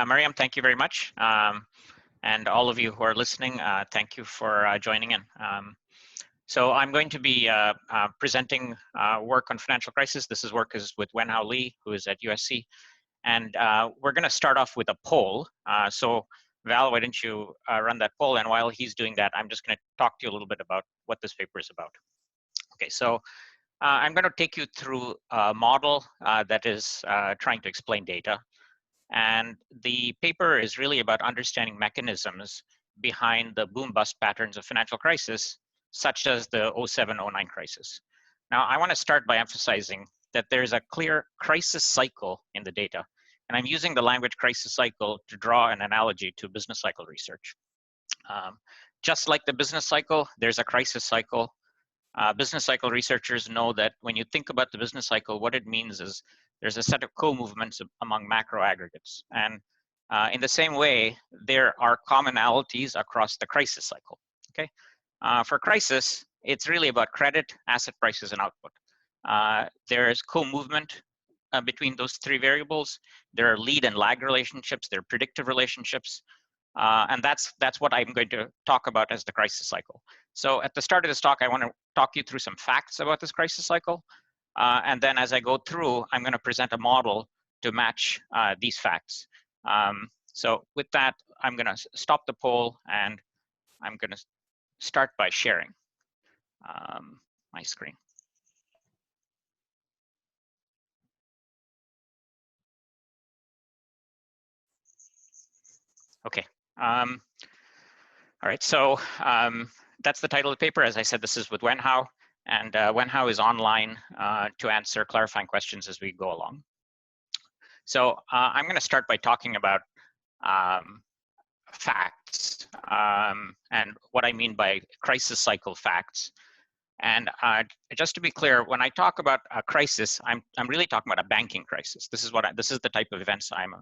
Mariam, thank you very much. And all of you who are listening, thank you for joining in. So I'm going to be presenting work on financial crisis. This is work with Wenhao Lee, who is at USC. And we're going to start off with a poll. So Val, why don't you run that poll? And while he's doing that, I'm just going to talk to you a little bit about what this paper is about. Okay, so I'm going to take you through a model that is trying to explain data. And the paper is really about understanding mechanisms behind the boom-bust patterns of financial crisis, such as the 07-09 crisis. Now, I want to start by emphasizing that there's a clear crisis cycle in the data. And I'm using the language crisis cycle to draw an analogy to business cycle research. Just like the business cycle, there's a crisis cycle. Business cycle researchers know that when you think about the business cycle, what it means is there's a set of co-movements among macro aggregates. And in the same way, there are commonalities across the crisis cycle, okay? For crisis, it's really about credit, asset prices, and output. There is co-movement between those three variables. There are lead and lag relationships, there are predictive relationships, and that's what I'm going to talk about as the crisis cycle. So at the start of this talk, I want to talk you through some facts about this crisis cycle. And then as I go through, I'm going to present a model to match these facts. So with that, I'm going to stop the poll and I'm going to start by sharing my screen. Okay. All right, so that's the title of the paper. As I said, this is with Wenhao, and Wenhao is online to answer clarifying questions as we go along. So I'm going to start by talking about facts and what I mean by crisis cycle facts. And just to be clear, when I talk about a crisis, I'm really talking about a banking crisis. This is the type of events I'm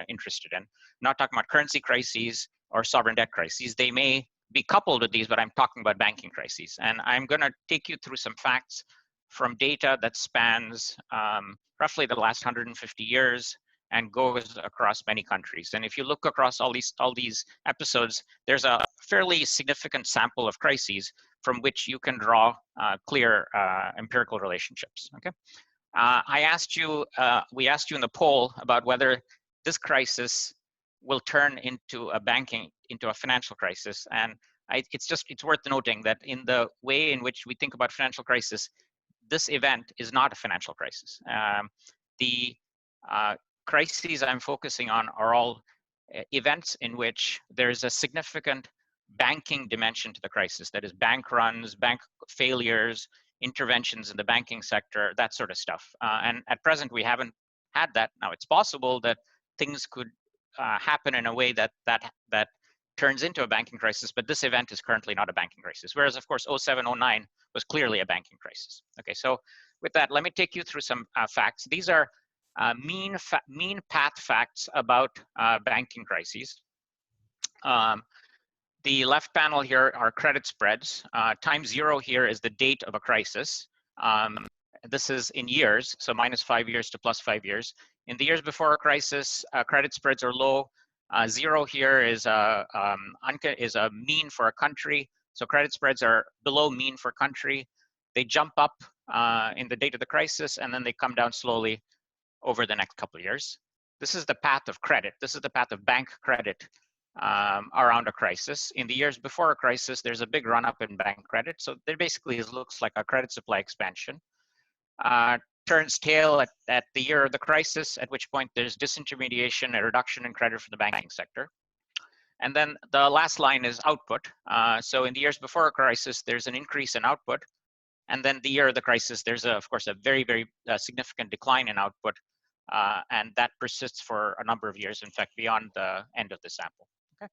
interested in. I'm not talking about currency crises or sovereign debt crises. They may be coupled with these, but I'm talking about banking crises. And I'm going to take you through some facts from data that spans roughly the last 150 years and goes across many countries. And if you look across all these episodes, there's a fairly significant sample of crises from which you can draw clear empirical relationships. Okay, we asked you in the poll about whether this crisis will turn into a financial crisis, and it's worth noting that in the way in which we think about financial crisis, this event is not a financial crisis. The crises I'm focusing on are all events in which there's a significant banking dimension to the crisis. That is bank runs, bank failures, interventions in the banking sector, that sort of stuff. And at present, we haven't had that. Now, it's possible that things could happen in a way that turns into a banking crisis, but this event is currently not a banking crisis. Whereas, of course, 07-09 was clearly a banking crisis. Okay, so with that, let me take you through some facts. These are mean path facts about banking crises. The left panel here are credit spreads. Time zero here is the date of a crisis. This is in years, so -5 years to +5 years. In the years before a crisis, credit spreads are low. Zero here is a mean for a country. So credit spreads are below mean for country. They jump up in the date of the crisis, and then they come down slowly over the next couple of years. This is the path of credit. This is the path of bank credit around a crisis. In the years before a crisis, there's a big run up in bank credit. So there basically looks like a credit supply expansion. Turns tail at the year of the crisis, at which point there's disintermediation, a reduction in credit for the banking sector. And then the last line is output. So in the years before a crisis, there's an increase in output. And then the year of the crisis, there's of course a very, very significant decline in output. And that persists for a number of years, in fact, beyond the end of the sample. Okay.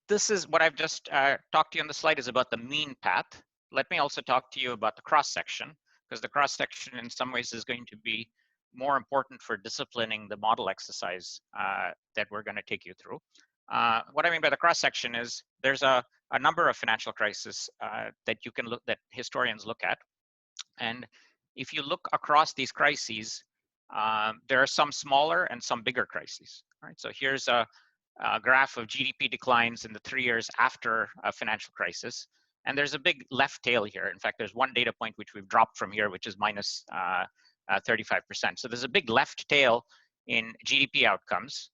This is what I've just talked to you on the slide is about the mean path. Let me also talk to you about the cross-section, because the cross-section in some ways is going to be more important for disciplining the model exercise that we're going to take you through. What I mean by the cross-section is there's a number of financial crises that historians look at. And if you look across these crises, there are some smaller and some bigger crises. Right? So here's a graph of GDP declines in the 3 years after a financial crisis. And there's a big left tail here. In fact, there's one data point which we've dropped from here, which is minus 35%. So there's a big left tail in GDP outcomes.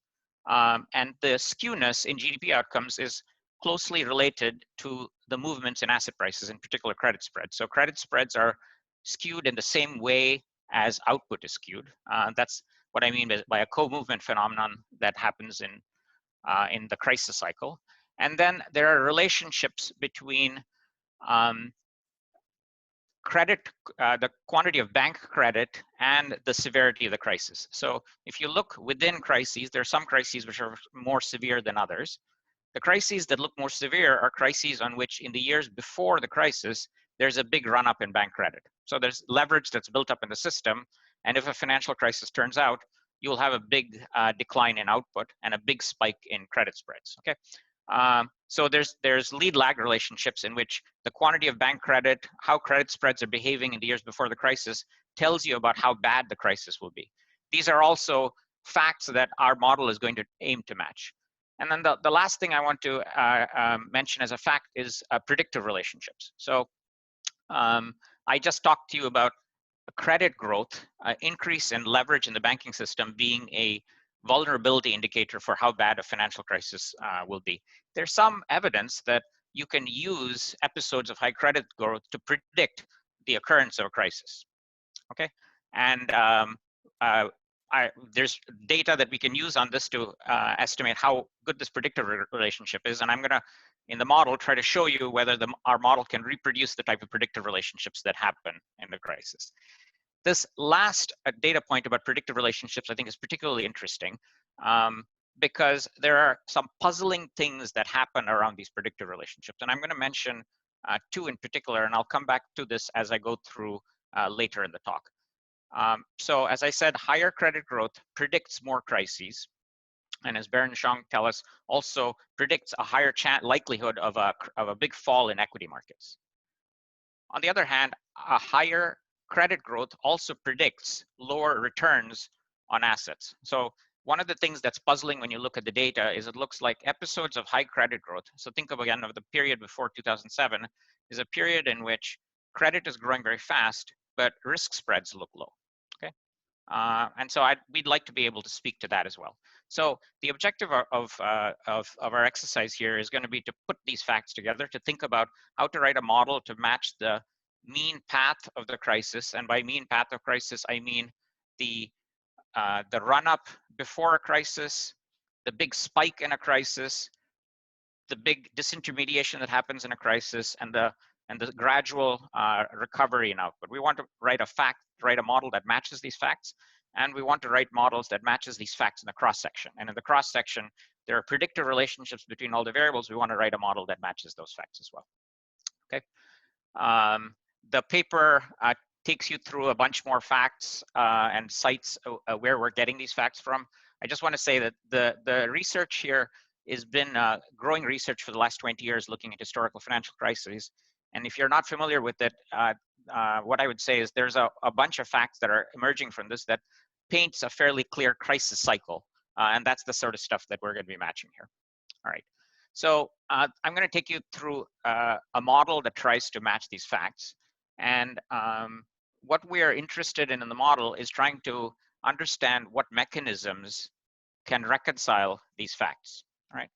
And the skewness in GDP outcomes is closely related to the movements in asset prices, in particular credit spreads. So credit spreads are skewed in the same way as output is skewed. That's what I mean by a co-movement phenomenon that happens in the crisis cycle. And then there are relationships between credit, the quantity of bank credit and the severity of the crisis. So if you look within crises, there are some crises which are more severe than others. The crises that look more severe are crises on which in the years before the crisis, there's a big run up in bank credit. So there's leverage that's built up in the system. And if a financial crisis turns out, you'll have a big decline in output and a big spike in credit spreads, okay? So there's lead lag relationships in which the quantity of bank credit, how credit spreads are behaving in the years before the crisis tells you about how bad the crisis will be. These are also facts that our model is going to aim to match. And then the last thing I want to mention as a fact is predictive relationships. So I just talked to you about credit growth, increase in leverage in the banking system being a vulnerability indicator for how bad a financial crisis will be. There's some evidence that you can use episodes of high credit growth to predict the occurrence of a crisis, okay? And there's data that we can use on this to estimate how good this predictive relationship is. And I'm gonna, in the model, try to show you whether our model can reproduce the type of predictive relationships that happen in the crisis. This last data point about predictive relationships, I think, is particularly interesting because there are some puzzling things that happen around these predictive relationships. And I'm going to mention two in particular, and I'll come back to this as I go through later in the talk. So as I said, higher credit growth predicts more crises. And as Baron Zhang tell us, also predicts a higher likelihood of a big fall in equity markets. On the other hand, a higher credit growth also predicts lower returns on assets. So one of the things that's puzzling when you look at the data is it looks like episodes of high credit growth. So think of again of the period before 2007 is a period in which credit is growing very fast, but risk spreads look low, okay? And so we'd like to be able to speak to that as well. So the objective of our exercise here is going to be to put these facts together, to think about how to write a model to match the mean path of the crisis. And by mean path of crisis, I mean the run-up before a crisis, the big spike in a crisis, the big disintermediation that happens in a crisis, and the gradual recovery in output. We want to write a model that matches these facts, and we want to write models that matches these facts in the cross-section. And in the cross-section, there are predictive relationships between all the variables. We want to write a model that matches those facts as well, okay? The paper takes you through a bunch more facts and cites where we're getting these facts from. I just want to say that the research here has been growing research for the last 20 years looking at historical financial crises. And if you're not familiar with it, what I would say is there's a bunch of facts that are emerging from this that paints a fairly clear crisis cycle. And that's the sort of stuff that we're going to be matching here. All right. So I'm going to take you through a model that tries to match these facts. And what we are interested in the model is trying to understand what mechanisms can reconcile these facts, right?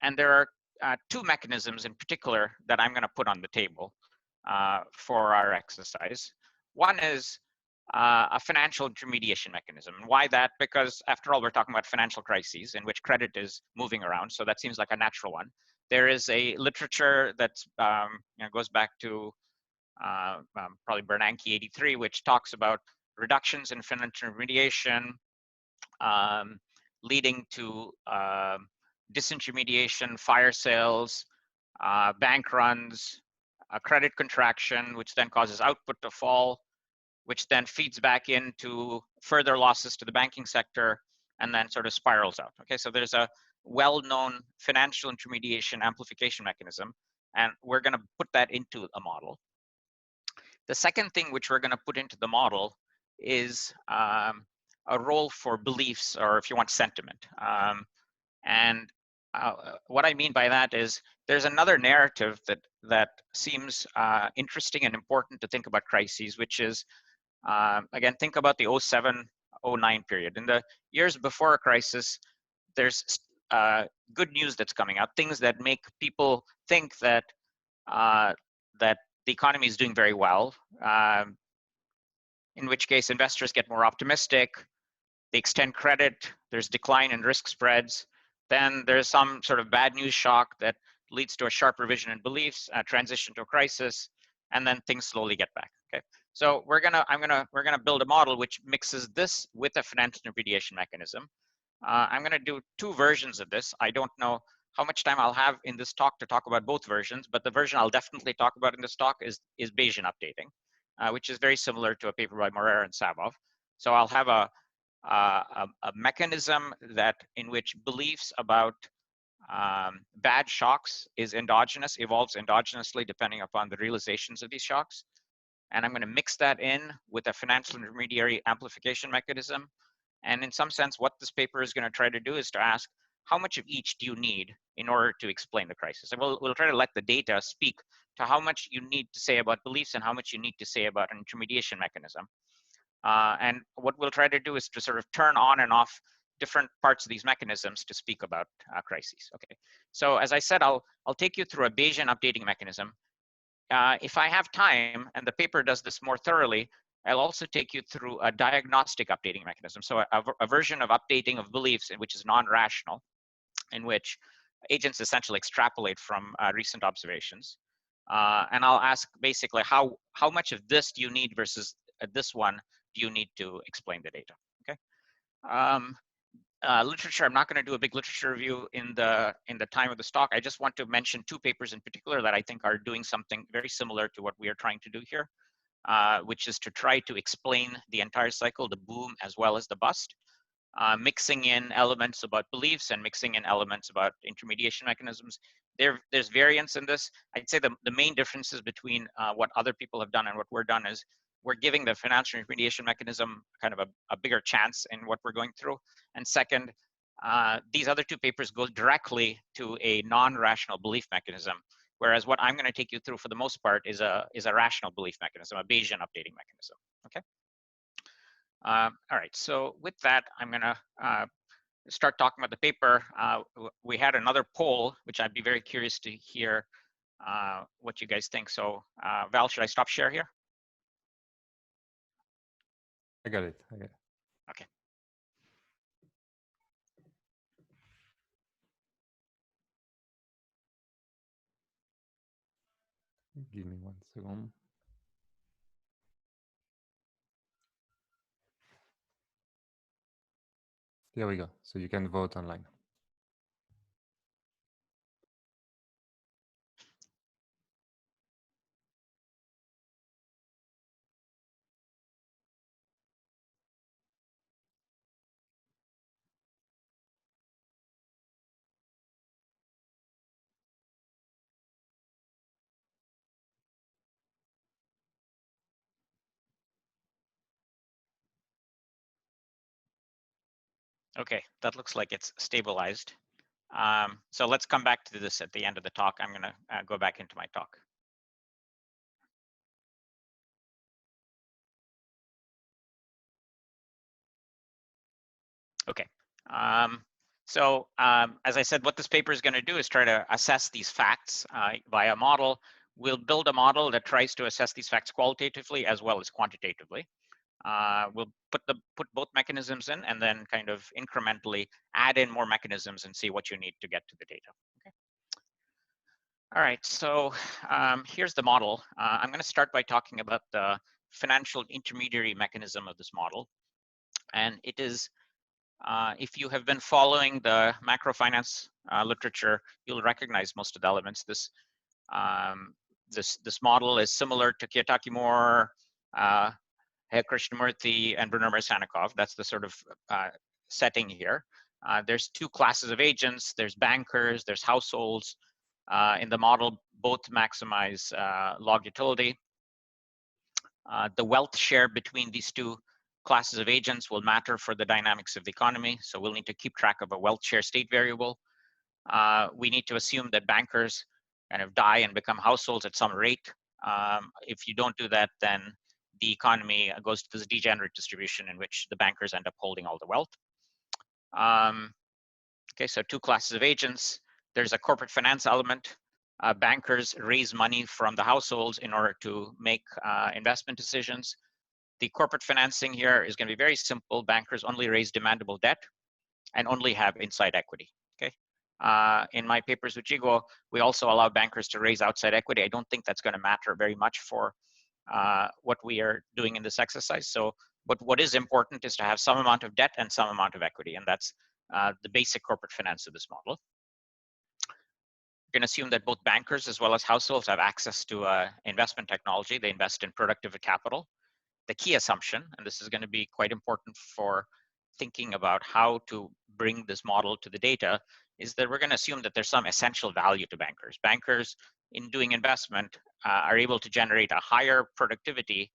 And there are two mechanisms in particular that I'm going to put on the table for our exercise. One is a financial intermediation mechanism. And why that? Because after all, we're talking about financial crises in which credit is moving around. So that seems like a natural one. There is a literature that's goes back to probably Bernanke 83, which talks about reductions in financial intermediation leading to disintermediation, fire sales, bank runs, a credit contraction, which then causes output to fall, which then feeds back into further losses to the banking sector and then sort of spirals out. Okay, so there's a well-known financial intermediation amplification mechanism, and we're going to put that into a model. The second thing which we're going to put into the model is a role for beliefs, or if you want, sentiment. And what I mean by that is there's another narrative that seems interesting and important to think about crises, which is, again, think about the 07, 09 period. In the years before a crisis, there's good news that's coming out, things that make people think that that the economy is doing very well, in which case investors get more optimistic, they extend credit, there's decline in risk spreads, then there's some sort of bad news shock that leads to a sharp revision in beliefs, a transition to a crisis, and then things slowly get back. Okay, so we're gonna build a model which mixes this with a financial intermediation mechanism. I'm gonna do two versions of this. I don't know how much time I'll have in this talk to talk about both versions, but the version I'll definitely talk about in this talk is Bayesian updating, which is very similar to a paper by Moreira and Savov. So I'll have a mechanism that in which beliefs about bad shocks is endogenous, evolves endogenously depending upon the realizations of these shocks. And I'm going to mix that in with a financial intermediary amplification mechanism. And in some sense, what this paper is going to try to do is to ask, how much of each do you need in order to explain the crisis? And we'll try to let the data speak to how much you need to say about beliefs and how much you need to say about an intermediation mechanism. And what we'll try to do is to sort of turn on and off different parts of these mechanisms to speak about crises. Okay, so as I said, I'll take you through a Bayesian updating mechanism. If I have time, and the paper does this more thoroughly, I'll also take you through a diagnostic updating mechanism. So a version of updating of beliefs in which is non-rational, in which agents essentially extrapolate from recent observations. And I'll ask basically how much of this do you need versus this one do you need to explain the data, okay? Literature, I'm not going to do a big literature review in the time of the talk. I just want to mention two papers in particular that I think are doing something very similar to what we are trying to do here, which is to try to explain the entire cycle, the boom as well as the bust, mixing in elements about beliefs and mixing in elements about intermediation mechanisms. There's variance in this. I'd say the main differences between what other people have done and what we're done is we're giving the financial intermediation mechanism kind of a bigger chance in what we're going through. And second, these other two papers go directly to a non-rational belief mechanism, whereas what I'm going to take you through for the most part is a rational belief mechanism, a Bayesian updating mechanism. Okay. All right, so with that, I'm gonna start talking about the paper. We had another poll, which I'd be very curious to hear what you guys think. So Val, should I stop share here? I got it. Okay. Give me 1 second. There we go. So you can vote online. Okay, that looks like it's stabilized. So let's come back to this at the end of the talk. I'm gonna go back into my talk. Okay. As I said, what this paper is going to do is try to assess these facts via a model. We'll build a model that tries to assess these facts qualitatively as well as quantitatively. We'll put both mechanisms in and then kind of incrementally add in more mechanisms and see what you need to get to the data. Okay. All right, so here's the model. I'm going to start by talking about the financial intermediary mechanism of this model. And it is, if you have been following the macrofinance literature, you'll recognize most of the elements. This model is similar to Kiyotaki-Moore, Krishnamurthy, and Brunner Marsanikov. That's the sort of setting here. There's two classes of agents. There's bankers, there's households. In the model, both maximize log utility. The wealth share between these two classes of agents will matter for the dynamics of the economy. So we'll need to keep track of a wealth share state variable. We need to assume that bankers kind of die and become households at some rate. If you don't do that, then the economy goes to this degenerate distribution in which the bankers end up holding all the wealth. Okay, so two classes of agents. There's a corporate finance element. Bankers raise money from the households in order to make investment decisions. The corporate financing here is going to be very simple. Bankers only raise demandable debt and only have inside equity. Okay. In my papers with Jigo, we also allow bankers to raise outside equity. I don't think that's going to matter very much for what we are doing in this exercise. So, but what is important is to have some amount of debt and some amount of equity, and that's the basic corporate finance of this model. You can assume that both bankers as well as households have access to investment technology. They invest in productive capital. The key assumption, and this is going to be quite important for thinking about how to bring this model to the data, is that we're going to assume that there's some essential value to bankers. Bankers, in doing investment, are able to generate a higher productivity,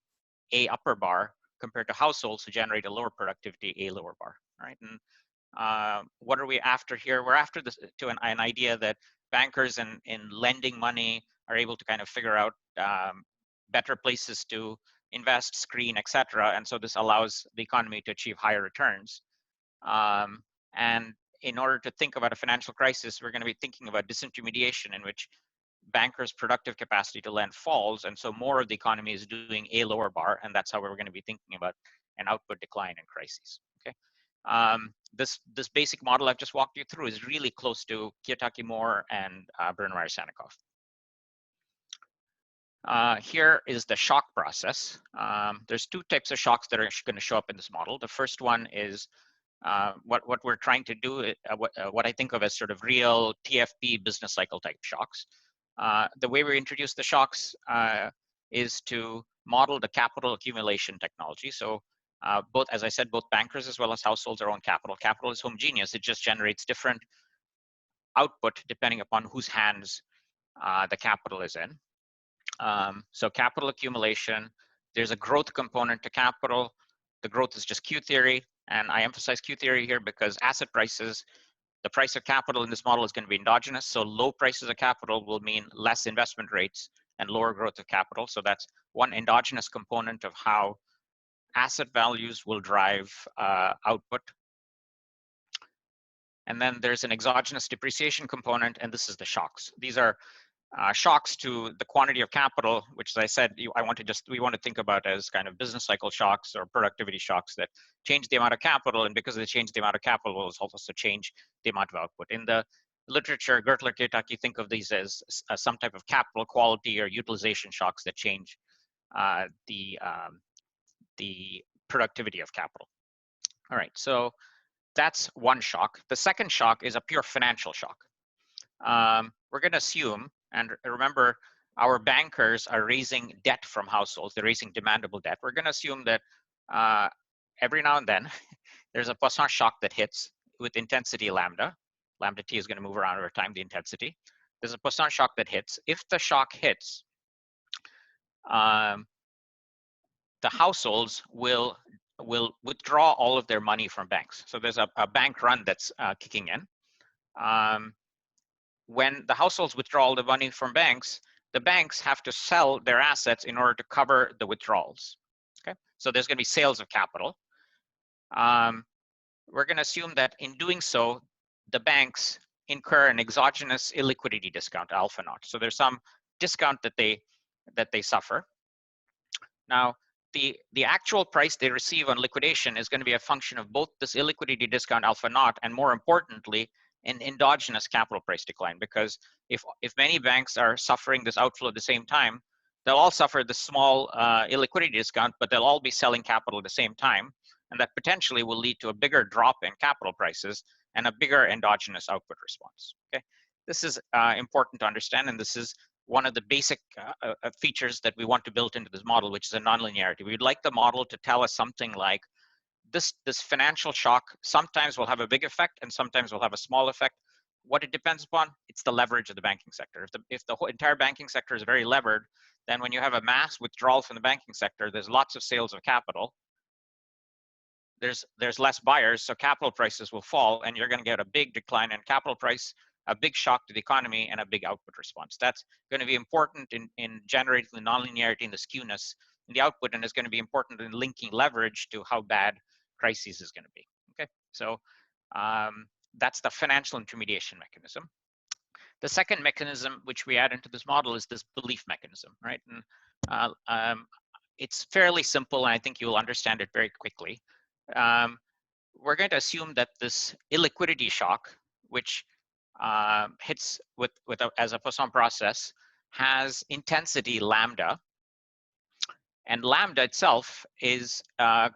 A upper bar, compared to households who generate a lower productivity, A lower bar, right? And what are we after here? We're after this to an idea that bankers in lending money are able to kind of figure out better places to invest, screen, etc. And so this allows the economy to achieve higher returns. And in order to think about a financial crisis, we're going to be thinking about disintermediation, in which bankers' productive capacity to lend falls, and so more of the economy is doing a lower bar, and that's how we're going to be thinking about an output decline in crises. Okay. This basic model I've just walked you through is really close to Kiyotaki-Moore and Brennemeyer-Sanikoff. Here is the shock process. There's two types of shocks that are going to show up in this model. The first one is what we're trying to do, what I think of as sort of real TFP business cycle type shocks. The way we introduce the shocks is to model the capital accumulation technology. So both, as I said, both bankers as well as households are own capital. Capital is homogeneous. It just generates different output depending upon whose hands the capital is in. So capital accumulation, there's a growth component to capital. The growth is just Q theory. And I emphasize Q theory here because asset prices, the price of capital in this model is going to be endogenous. So low prices of capital will mean less investment rates and lower growth of capital. So that's one endogenous component of how asset values will drive output. And then there's an exogenous depreciation component, and this is the shocks. These are shocks to the quantity of capital, which, as I said, we want to think about as kind of business cycle shocks or productivity shocks that change the amount of capital, and because they change the amount of capital, will also change the amount of output. In the literature, Gertler, Kiyotaki think of these as some type of capital quality or utilization shocks that change the productivity of capital. All right, so that's one shock. The second shock is a pure financial shock. We're going to assume, and remember, our bankers are raising debt from households. They're raising demandable debt. We're going to assume that every now and then, there's a Poisson shock that hits with intensity lambda. Lambda t is going to move around over time, the intensity. There's a Poisson shock that hits. If the shock hits, the households will withdraw all of their money from banks. So there's a bank run that's kicking in. When the households withdraw all the money from banks, the banks have to sell their assets in order to cover the withdrawals. Okay, so there's going to be sales of capital. We're going to assume that in doing so, the banks incur an exogenous illiquidity discount, alpha naught. So there's some discount that they suffer. Now, the actual price they receive on liquidation is going to be a function of both this illiquidity discount alpha naught and, more importantly, an endogenous capital price decline. Because if many banks are suffering this outflow at the same time, they'll all suffer the small illiquidity discount, but they'll all be selling capital at the same time, and that potentially will lead to a bigger drop in capital prices and a bigger endogenous output response. Okay, this is important to understand, and this is one of the basic features that we want to build into this model, which is a nonlinearity. We'd like the model to tell us something like, this financial shock sometimes will have a big effect and sometimes will have a small effect. What it depends upon, it's the leverage of the banking sector. If the whole entire banking sector is very levered, then when you have a mass withdrawal from the banking sector, there's lots of sales of capital. there's less buyers, so capital prices will fall, and you're going to get a big decline in capital price, a big shock to the economy, and a big output response. That's going to be important in generating the nonlinearity and the skewness in the output, and is going to be important in linking leverage to how bad crises is going to be. Okay, so that's the financial intermediation mechanism. The second mechanism which we add into this model is this belief mechanism, right? And it's fairly simple, and I think you'll understand it very quickly. We're going to assume that this illiquidity shock, which hits as a Poisson process, has intensity lambda, and lambda itself is a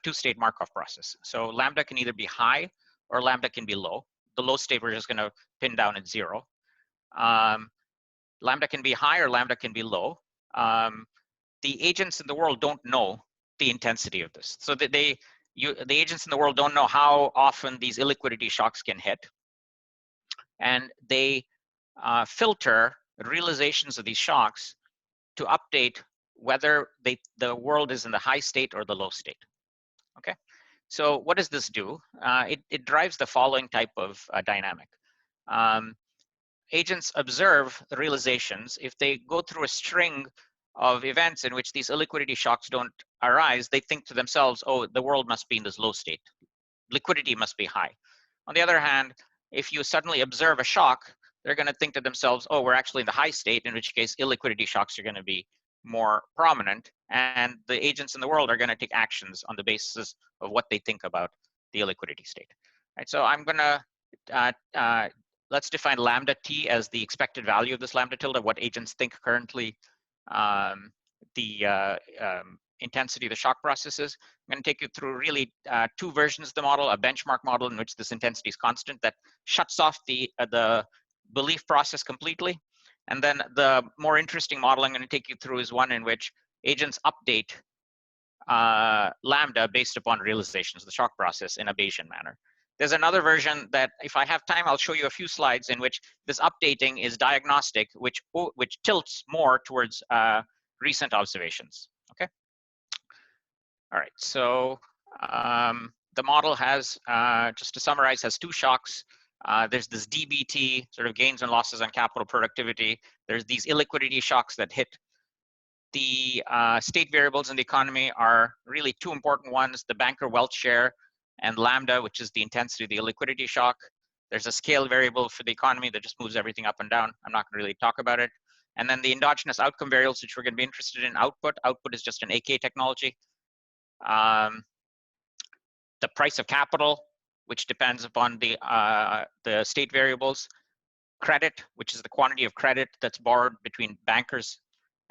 two-state Markov process. So lambda can either be high or lambda can be low. The low state we're just going to pin down at 0. Lambda can be high or lambda can be low. The agents in the world don't know the intensity of this. So that the agents in the world don't know how often these illiquidity shocks can hit. And they filter realizations of these shocks to update whether the world is in the high state or the low state. Okay, so what does this do? It drives the following type of dynamic. Agents observe the realizations. If they go through a string of events in which these illiquidity shocks don't arise, they think to themselves, oh, the world must be in this low state. Liquidity must be high. On the other hand, if you suddenly observe a shock, they're going to think to themselves, oh, we're actually in the high state, in which case illiquidity shocks are going to be more prominent, and the agents in the world are going to take actions on the basis of what they think about the illiquidity state. Right, so I'm going to let's define lambda t as the expected value of this lambda tilde, what agents think currently the intensity of the shock process is. I'm going to take you through really two versions of the model: a benchmark model in which this intensity is constant that shuts off the belief process completely, and then the more interesting model I'm going to take you through is one in which agents update lambda based upon realizations of the shock process in a Bayesian manner. There's another version that, if I have time, I'll show you a few slides in which this updating is diagnostic, which tilts more towards recent observations. Okay. All right. So the model has, just to summarize, has two shocks. There's this DBT, sort of gains and losses on capital productivity. There's these illiquidity shocks that hit. The state variables in the economy are really two important ones: the banker wealth share and lambda, which is the intensity of the illiquidity shock. There's a scale variable for the economy that just moves everything up and down. I'm not going to really talk about it. And then the endogenous outcome variables, which we're going to be interested in. Output is just an AK technology. The price of capital, which depends upon the state variables. Credit, which is the quantity of credit that's borrowed between bankers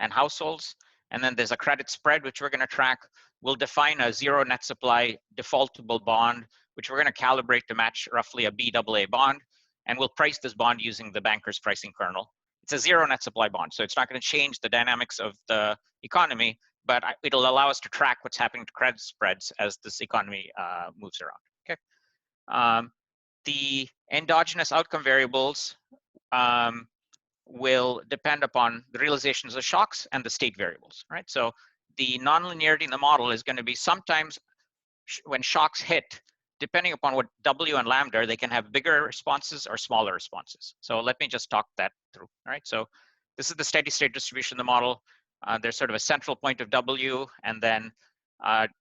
and households. And then there's a credit spread, which we're going to track. We'll define a zero net supply defaultable bond, which we're going to calibrate to match roughly a BAA bond. And we'll price this bond using the banker's pricing kernel. It's a zero net supply bond, so it's not going to change the dynamics of the economy, but it'll allow us to track what's happening to credit spreads as this economy moves around. Okay. The endogenous outcome variables will depend upon the realizations of shocks and the state variables, right? So the nonlinearity in the model is going to be sometimes when shocks hit, depending upon what W and lambda are, they can have bigger responses or smaller responses. So let me just talk that through, all right? So this is the steady state distribution of the model. There's sort of a central point of W, and then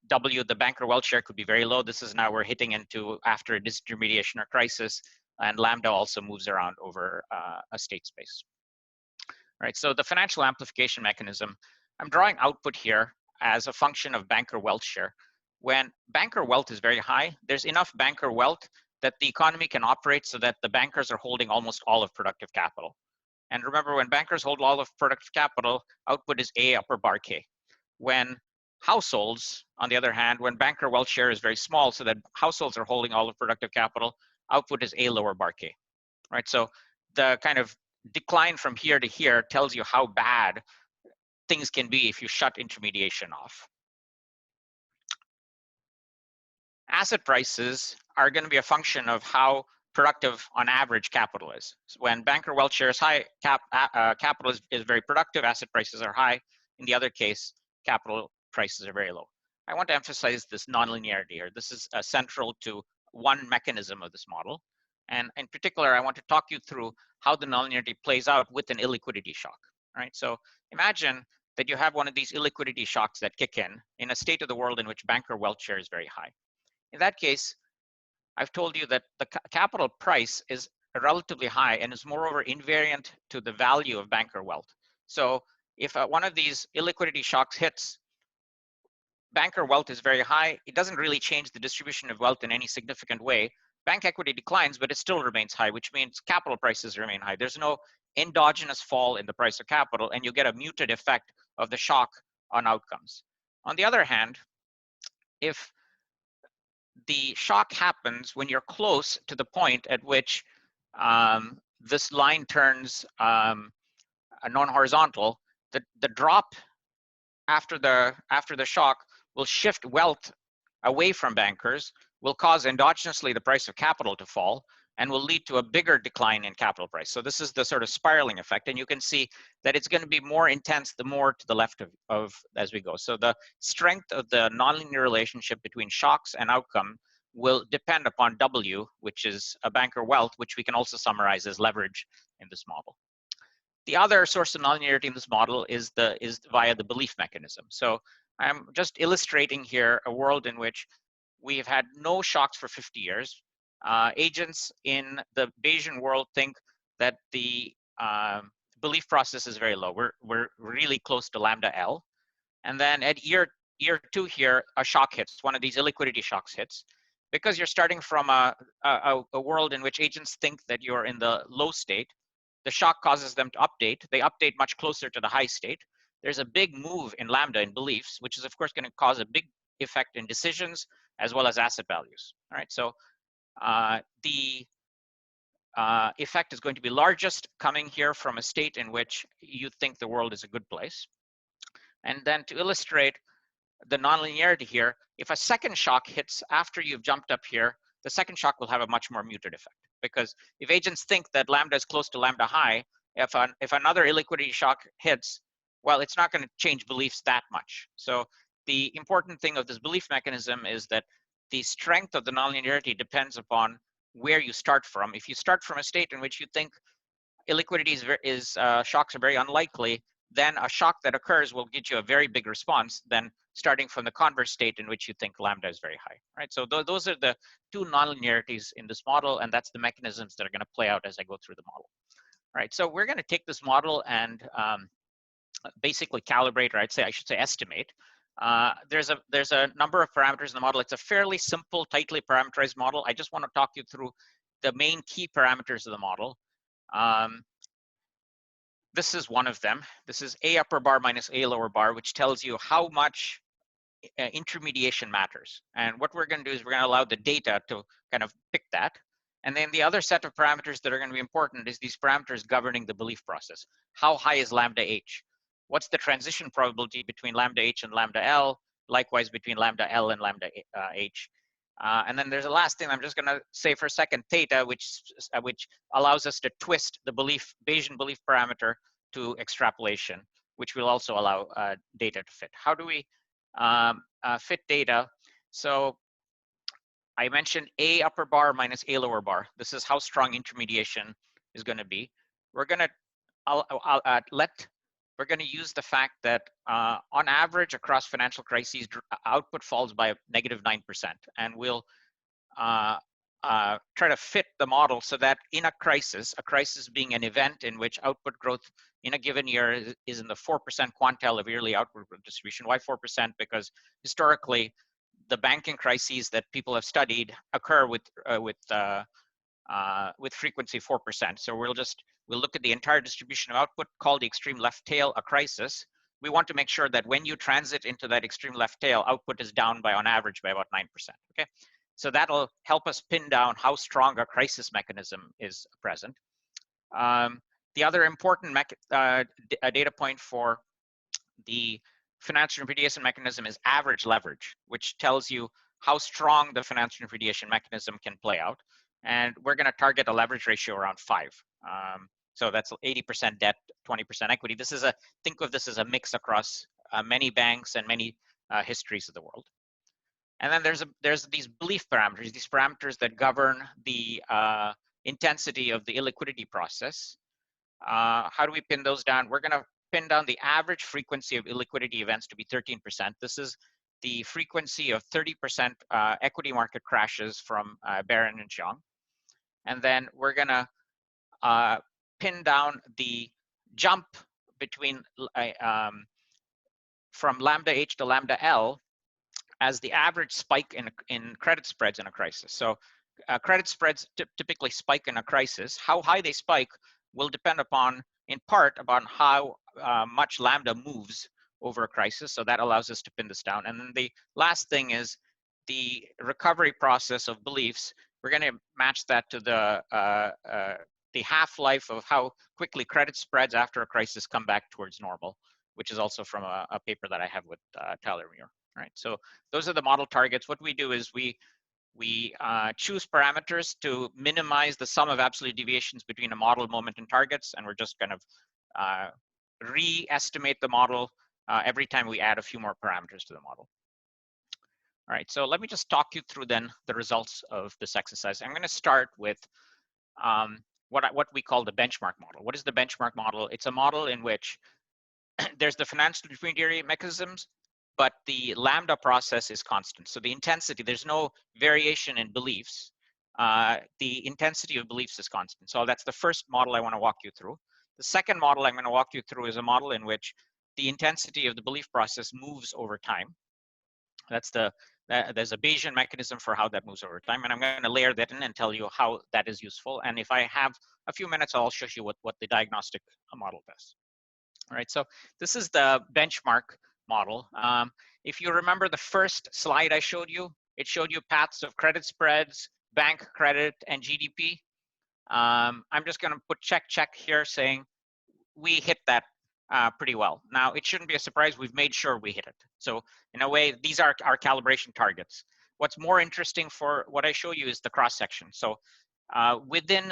W, the banker wealth share, could be very low. This is now we're hitting into after a disintermediation or crisis, and lambda also moves around over a state space. All right, so the financial amplification mechanism, I'm drawing output here as a function of banker wealth share. When banker wealth is very high, there's enough banker wealth that the economy can operate so that the bankers are holding almost all of productive capital. And remember, when bankers hold all of productive capital, output is A upper bar K. When households, on the other hand, when banker wealth share is very small so that households are holding all of productive capital, output is A lower bar K, right? So the kind of decline from here to here tells you how bad things can be if you shut intermediation off. Asset prices are going to be a function of how productive on average capital is. So when banker wealth share is high, capital is very productive, asset prices are high. In the other case, capital prices are very low. I want to emphasize this nonlinearity here. This is central to one mechanism of this model. And in particular, I want to talk you through how the nonlinearity plays out with an illiquidity shock. Right? So imagine that you have one of these illiquidity shocks that kick in a state of the world in which banker wealth share is very high. In that case, I've told you that the capital price is relatively high and is moreover invariant to the value of banker wealth. So if one of these illiquidity shocks hits, banker wealth is very high. It doesn't really change the distribution of wealth in any significant way. Bank equity declines, but it still remains high, which means capital prices remain high. There's no endogenous fall in the price of capital, and you get a muted effect of the shock on outcomes. On the other hand, if the shock happens when you're close to the point at which this line turns non-horizontal, the drop after the shock will shift wealth away from bankers, will cause endogenously the price of capital to fall, and will lead to a bigger decline in capital price. So this is the sort of spiraling effect, and you can see that it's going to be more intense the more to the left of as we go. So the strength of the nonlinear relationship between shocks and outcome will depend upon W, which is a banker wealth, which we can also summarize as leverage in this model. The other source of nonlinearity in this model is via the belief mechanism. So I'm just illustrating here a world in which we have had no shocks for 50 years. Agents in the Bayesian world think that the belief process is very low. We're really close to lambda L. And then at year 2 here, a shock hits, one of these illiquidity shocks hits. Because you're starting from a world in which agents think that you're in the low state, the shock causes them to update. They update much closer to the high state. There's a big move in lambda in beliefs, which is of course going to cause a big effect in decisions as well as asset values. All right, so the effect is going to be largest coming here from a state in which you think the world is a good place. And then to illustrate the nonlinearity here, if a second shock hits after you've jumped up here, the second shock will have a much more muted effect. Because if agents think that lambda is close to lambda high, if another illiquidity shock hits, well, it's not going to change beliefs that much. So the important thing of this belief mechanism is that the strength of the nonlinearity depends upon where you start from. If you start from a state in which you think illiquidity shocks are very unlikely, then a shock that occurs will get you a very big response than starting from the converse state in which you think lambda is very high, right? So those are the two nonlinearities in this model, and that's the mechanisms that are going to play out as I go through the model. All right, so we're going to take this model and basically calibrate, or I should say estimate. There's a number of parameters in the model. It's a fairly simple, tightly parameterized model. I just want to talk you through the main key parameters of the model. This is one of them. This is A upper bar minus A lower bar, which tells you how much intermediation matters. And what we're going to do is we're going to allow the data to kind of pick that. And then the other set of parameters that are going to be important is these parameters governing the belief process. How high is lambda H? What's the transition probability between lambda H and lambda L? Likewise between lambda L and lambda H. And then there's a last thing I'm just going to say for a second, theta, which allows us to twist the Bayesian belief parameter to extrapolation, which will also allow data to fit. How do we fit data? So I mentioned A upper bar minus A lower bar. This is how strong intermediation is going to be. We're going to we're going to use the fact that on average across financial crises, output falls by -9%, and we'll try to fit the model so that in a crisis being an event in which output growth in a given year is in the 4% quantile of yearly output growth distribution. Why 4%? Because historically, the banking crises that people have studied occur with frequency 4%. So we'll look at the entire distribution of output, call the extreme left tail a crisis. We want to make sure that when you transit into that extreme left tail, output is down by on average by about 9%. Okay, so that'll help us pin down how strong a crisis mechanism is present. The other important data point for the financial intermediation mechanism is average leverage, which tells you how strong the financial intermediation mechanism can play out. And we're going to target a leverage ratio around 5. So that's 80% debt, 20% equity. Think of this as a mix across many banks and many histories of the world. And then there's these belief parameters, these parameters that govern the intensity of the illiquidity process. How do we pin those down? We're going to pin down the average frequency of illiquidity events to be 13%. This is the frequency of 30% equity market crashes from Barron and Zhang. And then we're going to pin down the jump between from lambda H to lambda L as the average spike in credit spreads in a crisis. So credit spreads typically spike in a crisis. How high they spike will depend upon, in part, upon how much lambda moves over a crisis. So that allows us to pin this down. And then the last thing is the recovery process of beliefs. We're going to match that to the half-life of how quickly credit spreads after a crisis come back towards normal, which is also from a paper that I have with Tyler Muir. Right. So those are the model targets. What we do is we choose parameters to minimize the sum of absolute deviations between a model, moment, and targets, and we're just kind of re-estimate the model every time we add a few more parameters to the model. All right, so let me just talk you through then the results of this exercise. I'm going to start with what we call the benchmark model. What is the benchmark model? It's a model in which there's the financial intermediary mechanisms, but the lambda process is constant. So the intensity, there's no variation in beliefs. The intensity of beliefs is constant. So that's the first model I want to walk you through. The second model I'm going to walk you through is a model in which the intensity of the belief process moves over time. There's a Bayesian mechanism for how that moves over time, and I'm going to layer that in and tell you how that is useful. And if I have a few minutes, I'll show you what the diagnostic model does. All right, so this is the benchmark model. If you remember the first slide I showed you, it showed you paths of credit spreads, bank credit, and GDP. I'm just going to put check here saying we hit that pretty well. Now, it shouldn't be a surprise. We've made sure we hit it. So in a way, these are our calibration targets. What's more interesting for what I show you is the cross-section. So within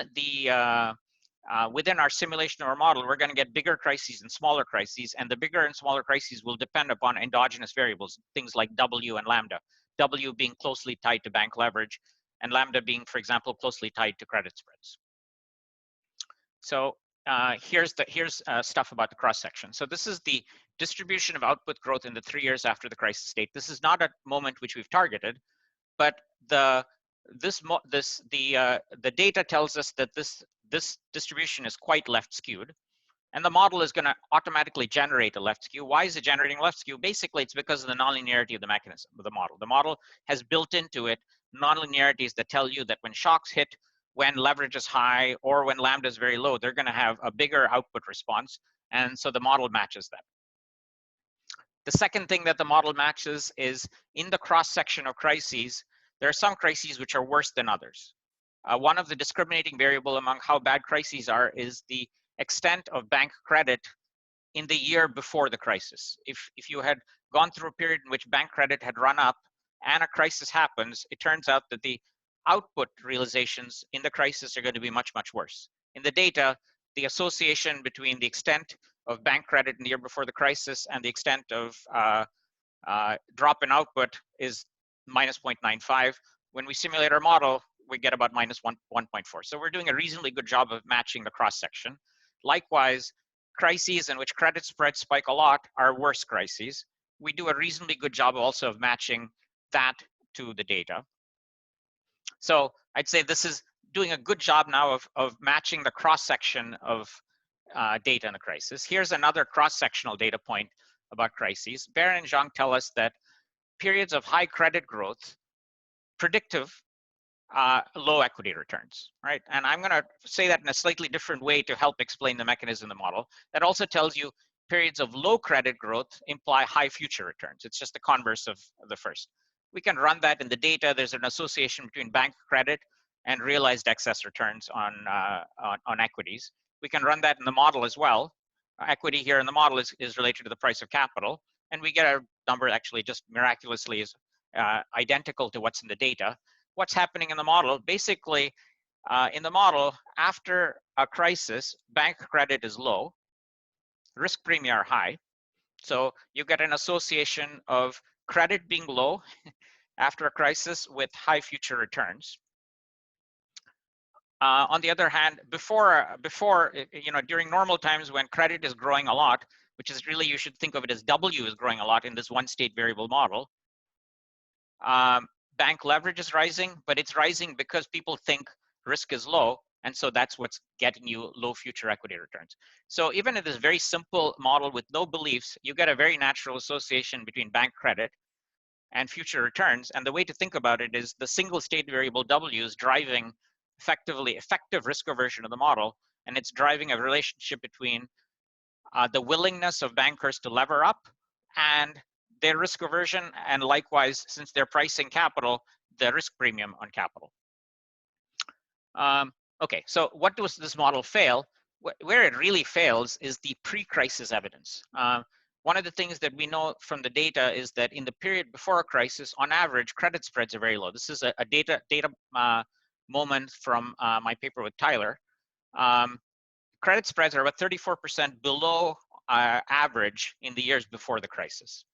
our simulation or model, we're going to get bigger crises and smaller crises, and the bigger and smaller crises will depend upon endogenous variables, things like W and lambda. W being closely tied to bank leverage, and lambda being, for example, closely tied to credit spreads. So here's stuff about the cross section. So this is the distribution of output growth in the 3 years after the crisis state. This is not a moment which we've targeted, but the data tells us that this distribution is quite left skewed, and the model is going to automatically generate a left skew. Why is it generating left skew? Basically, it's because of the nonlinearity of the mechanism of the model. The model has built into it nonlinearities that tell you that when shocks hit, when leverage is high, or when lambda is very low, they're going to have a bigger output response, and so the model matches that. The second thing that the model matches is in the cross-section of crises, there are some crises which are worse than others. One of the discriminating variable among how bad crises are is the extent of bank credit in the year before the crisis. If you had gone through a period in which bank credit had run up and a crisis happens, it turns out that the output realizations in the crisis are going to be much, much worse. In the data, the association between the extent of bank credit in the year before the crisis and the extent of drop in output is minus 0.95. When we simulate our model, we get about minus 1.4. So we're doing a reasonably good job of matching the cross section. Likewise, crises in which credit spreads spike a lot are worse crises. We do a reasonably good job also of matching that to the data. So I'd say this is doing a good job now of matching the cross section of data in a crisis. Here's another cross-sectional data point about crises. Barron and Zhang tell us that periods of high credit growth predictive low equity returns, right? And I'm going to say that in a slightly different way to help explain the mechanism of the model. That also tells you periods of low credit growth imply high future returns. It's just the converse of the first. We can run that in the data. There's an association between bank credit and realized excess returns on equities. We can run that in the model as well. Equity here in the model is related to the price of capital. And we get a number actually just miraculously is identical to what's in the data. What's happening in the model? Basically, in the model, after a crisis, bank credit is low, risk premia are high. So you get an association of credit being low after a crisis with high future returns. On the other hand, during normal times when credit is growing a lot, which is really, you should think of it as W is growing a lot in this one state variable model, bank leverage is rising, but it's rising because people think risk is low, and so that's what's getting you low future equity returns. So even in this very simple model with no beliefs, you get a very natural association between bank credit and future returns. And the way to think about it is the single state variable W is driving effective risk aversion of the model, and it's driving a relationship between the willingness of bankers to lever up and their risk aversion, and likewise, since they're pricing capital, the risk premium on capital. Okay, so what does this model fail? Where it really fails is the pre-crisis evidence. One of the things that we know from the data is that in the period before a crisis, on average, credit spreads are very low. This is a data moment from my paper with Tyler. Credit spreads are about 34% below average in the years before the crisis.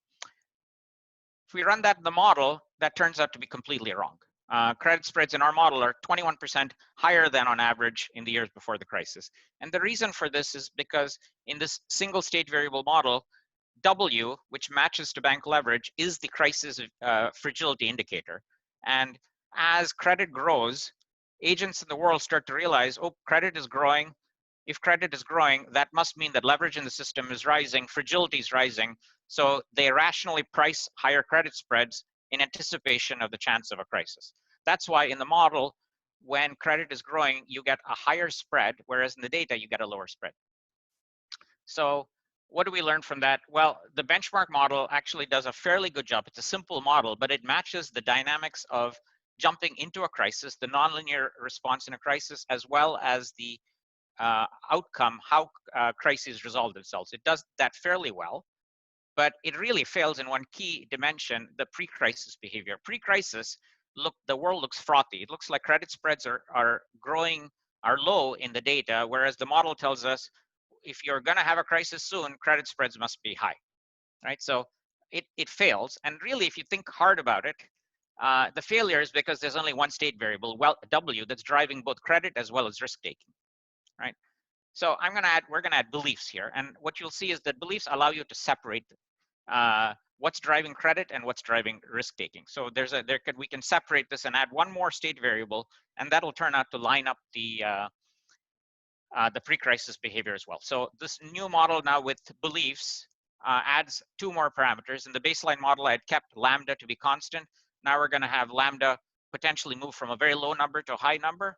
If we run that in the model, that turns out to be completely wrong. Credit spreads in our model are 21% higher than on average in the years before the crisis. And the reason for this is because in this single state variable model, W, which matches to bank leverage, is the crisis fragility indicator. And as credit grows, agents in the world start to realize, oh, credit is growing. If credit is growing, that must mean that leverage in the system is rising, fragility is rising. So they rationally price higher credit spreads in anticipation of the chance of a crisis. That's why in the model, when credit is growing, you get a higher spread, whereas in the data, you get a lower spread. So what do we learn from that? Well, the benchmark model actually does a fairly good job. It's a simple model, but it matches the dynamics of jumping into a crisis, the nonlinear response in a crisis, as well as the outcome, how crises resolve themselves. It does that fairly well, but it really fails in one key dimension, the pre-crisis behavior. Pre-crisis, look, the world looks frothy. It looks like credit spreads are low in the data, whereas the model tells us if you're gonna have a crisis soon, credit spreads must be high, right? So it fails. And really, if you think hard about it, the failure is because there's only one state variable, well, W, that's driving both credit as well as risk taking, right? So we're gonna add beliefs here. And what you'll see is that beliefs allow you to separate what's driving credit and what's driving risk taking. So we can separate this and add one more state variable, and that'll turn out to line up the pre-crisis behavior as well. So this new model now with beliefs adds two more parameters. In the baseline model, I had kept lambda to be constant. Now we're gonna have lambda potentially move from a very low number to a high number.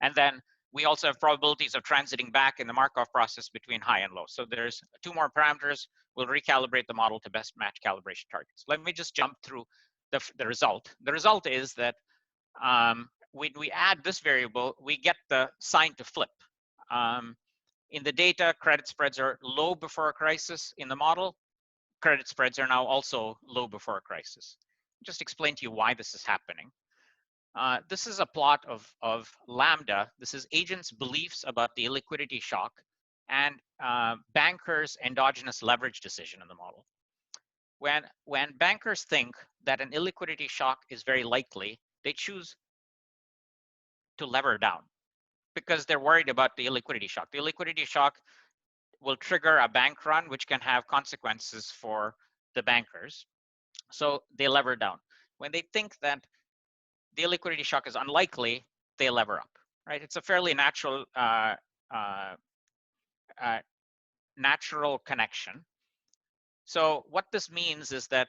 And then we also have probabilities of transiting back in the Markov process between high and low. So there's two more parameters. We'll recalibrate the model to best match calibration targets. Let me just jump through the result. The result is that when we add this variable, we get the sign to flip. In the data, credit spreads are low before a crisis. In the model, credit spreads are now also low before a crisis. Just explain to you why this is happening. This is a plot of lambda. This is agents' beliefs about the illiquidity shock and bankers' endogenous leverage decision in the model. When bankers think that an illiquidity shock is very likely, they choose to lever down because they're worried about the illiquidity shock. The illiquidity shock will trigger a bank run, which can have consequences for the bankers. So they lever down. When they think that the illiquidity shock is unlikely, they lever up, right? It's a fairly natural natural connection. So what this means is that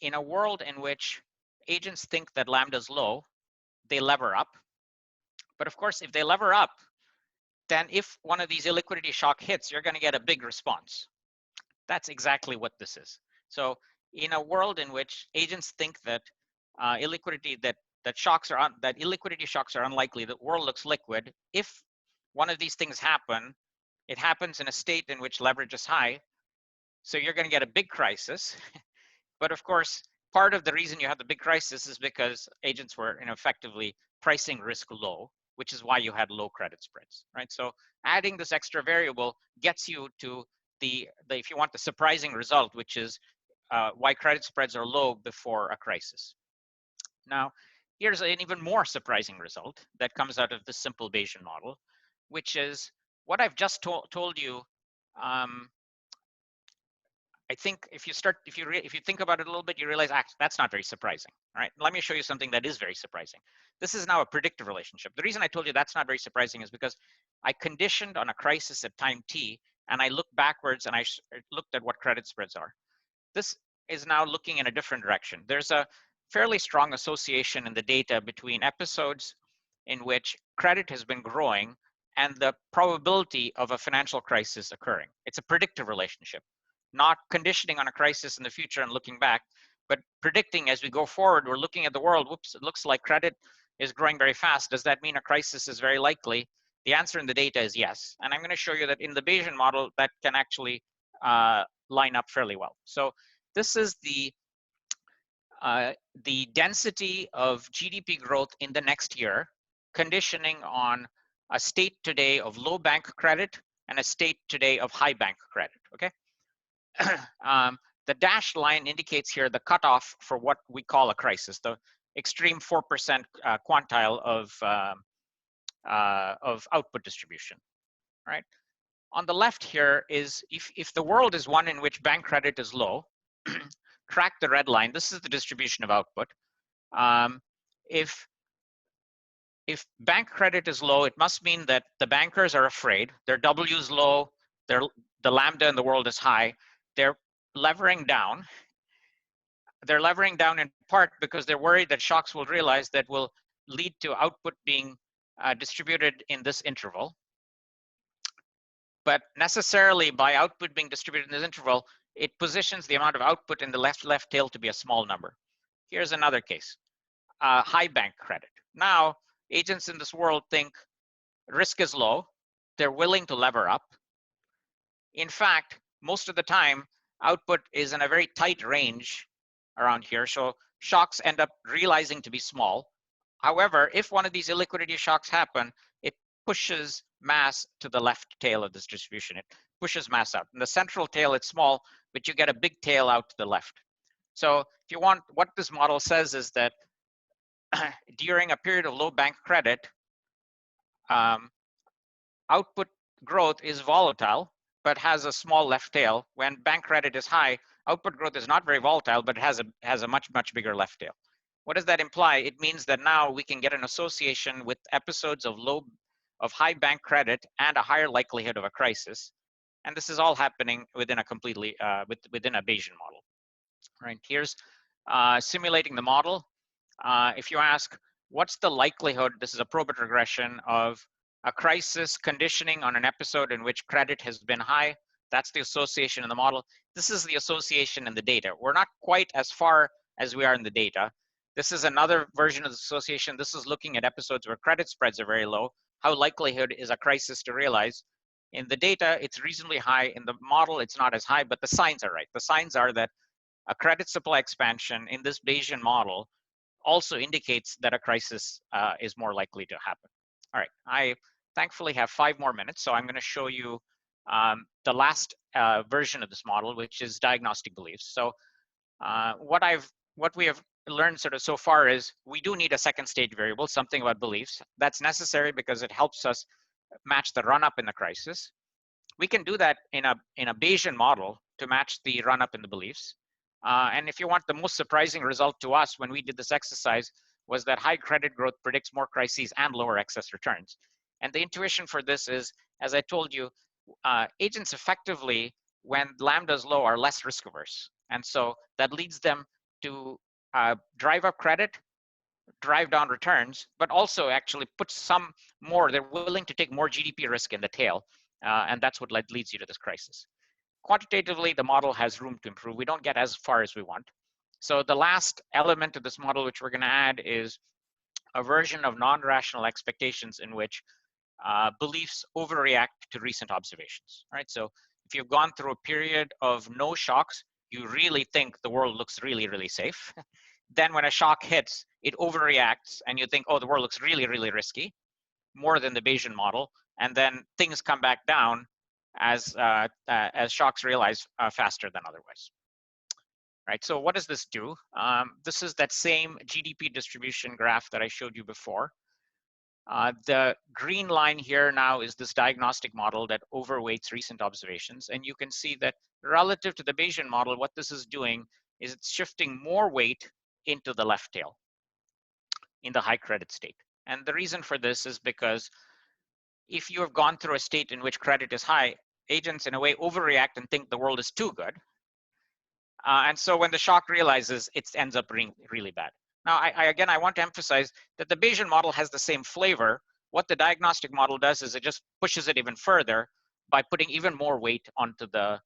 in a world in which agents think that lambda is low, they lever up. But of course, if they lever up, then if one of these illiquidity shock hits, you're going to get a big response. That's exactly what this is. So in a world in which agents think that illiquidity that illiquidity shocks are unlikely, the world looks liquid. If one of these things happen, it happens in a state in which leverage is high. So you're going to get a big crisis. But of course, part of the reason you have the big crisis is because agents were effectively pricing risk low, which is why you had low credit spreads, right? So adding this extra variable gets you to if you want the surprising result, which is why credit spreads are low before a crisis. Now, here's an even more surprising result that comes out of the simple Bayesian model, which is what I've just told you. I think if you think about it a little bit, you realize that's not very surprising. All right, let me show you something that is very surprising. This is now a predictive relationship. The reason I told you that's not very surprising is because I conditioned on a crisis at time t, and I looked backwards and I looked at what credit spreads are. This is now looking in a different direction. There's a fairly strong association in the data between episodes in which credit has been growing and the probability of a financial crisis occurring. It's a predictive relationship, not conditioning on a crisis in the future and looking back, but predicting as we go forward. We're looking at the world, whoops, it looks like credit is growing very fast. Does that mean a crisis is very likely? The answer in the data is yes. And I'm going to show you that in the Bayesian model, that can actually line up fairly well. So this is the density of GDP growth in the next year, conditioning on a state today of low bank credit and a state today of high bank credit, okay? The dashed line indicates here the cutoff for what we call a crisis, the extreme 4% quantile of output distribution, right? On the left here is if the world is one in which bank credit is low, track the red line. This is the distribution of output. If bank credit is low, it must mean that the bankers are afraid. Their W is low. The lambda in the world is high. They're levering down. They're levering down in part because they're worried that shocks will realize that will lead to output being distributed in this interval. But necessarily by output being distributed in this interval, it positions the amount of output in the left tail to be a small number. Here's another case, high bank credit. Now, agents in this world think risk is low. They're willing to lever up. In fact, most of the time, output is in a very tight range around here. So shocks end up realizing to be small. However, if one of these illiquidity shocks happen, it pushes mass to the left tail of this distribution. It pushes mass out. In the central tail, it's small, but you get a big tail out to the left. So if you want, what this model says is that during a period of low bank credit, output growth is volatile, but has a small left tail. When bank credit is high, output growth is not very volatile, but has a much bigger left tail. What does that imply? It means that now we can get an association with episodes of high bank credit and a higher likelihood of a crisis. And this is all happening within a completely within a Bayesian model. Right, here's simulating the model. If you ask, what's the likelihood, this is a probit regression, of a crisis conditioning on an episode in which credit has been high? That's the association in the model. This is the association in the data. We're not quite as far as we are in the data. This is another version of the association. This is looking at episodes where credit spreads are very low. How likelihood is a crisis to realize? In the data, it's reasonably high. In the model, it's not as high, but the signs are right. The signs are that a credit supply expansion in this Bayesian model also indicates that a crisis is more likely to happen. All right, I thankfully have 5 more minutes, so I'm going to show you the last version of this model, which is diagnostic beliefs. So what we have learned sort of so far is we do need a second stage variable, something about beliefs. That's necessary because it helps us match the run up in the crisis. We can do that in a Bayesian model to match the run up in the beliefs. And if you want, the most surprising result to us when we did this exercise was that high credit growth predicts more crises and lower excess returns. And the intuition for this is, as I told you, agents effectively, when lambda is low, are less risk averse. And so that leads them to drive up credit, drive down returns, but also actually put some more, they're willing to take more GDP risk in the tail. And that's what leads you to this crisis. Quantitatively, the model has room to improve. We don't get as far as we want. So the last element of this model, which we're going to add, is a version of non-rational expectations in which beliefs overreact to recent observations. Right? So if you've gone through a period of no shocks, you really think the world looks really, really safe. Then when a shock hits, it overreacts and you think, oh, the world looks really, really risky, more than the Bayesian model. And then things come back down as shocks realize faster than otherwise. right? So what does this do? This is that same GDP distribution graph that I showed you before. The green line here now is this diagnostic model that overweights recent observations. And you can see that relative to the Bayesian model, what this is doing is it's shifting more weight into the left tail in the high credit state. And the reason for this is because if you have gone through a state in which credit is high, agents in a way overreact and think the world is too good. And so when the shock realizes, it ends up being really bad. Now, again, I want to emphasize that the Bayesian model has the same flavor. What the diagnostic model does is it just pushes it even further by putting even more weight onto the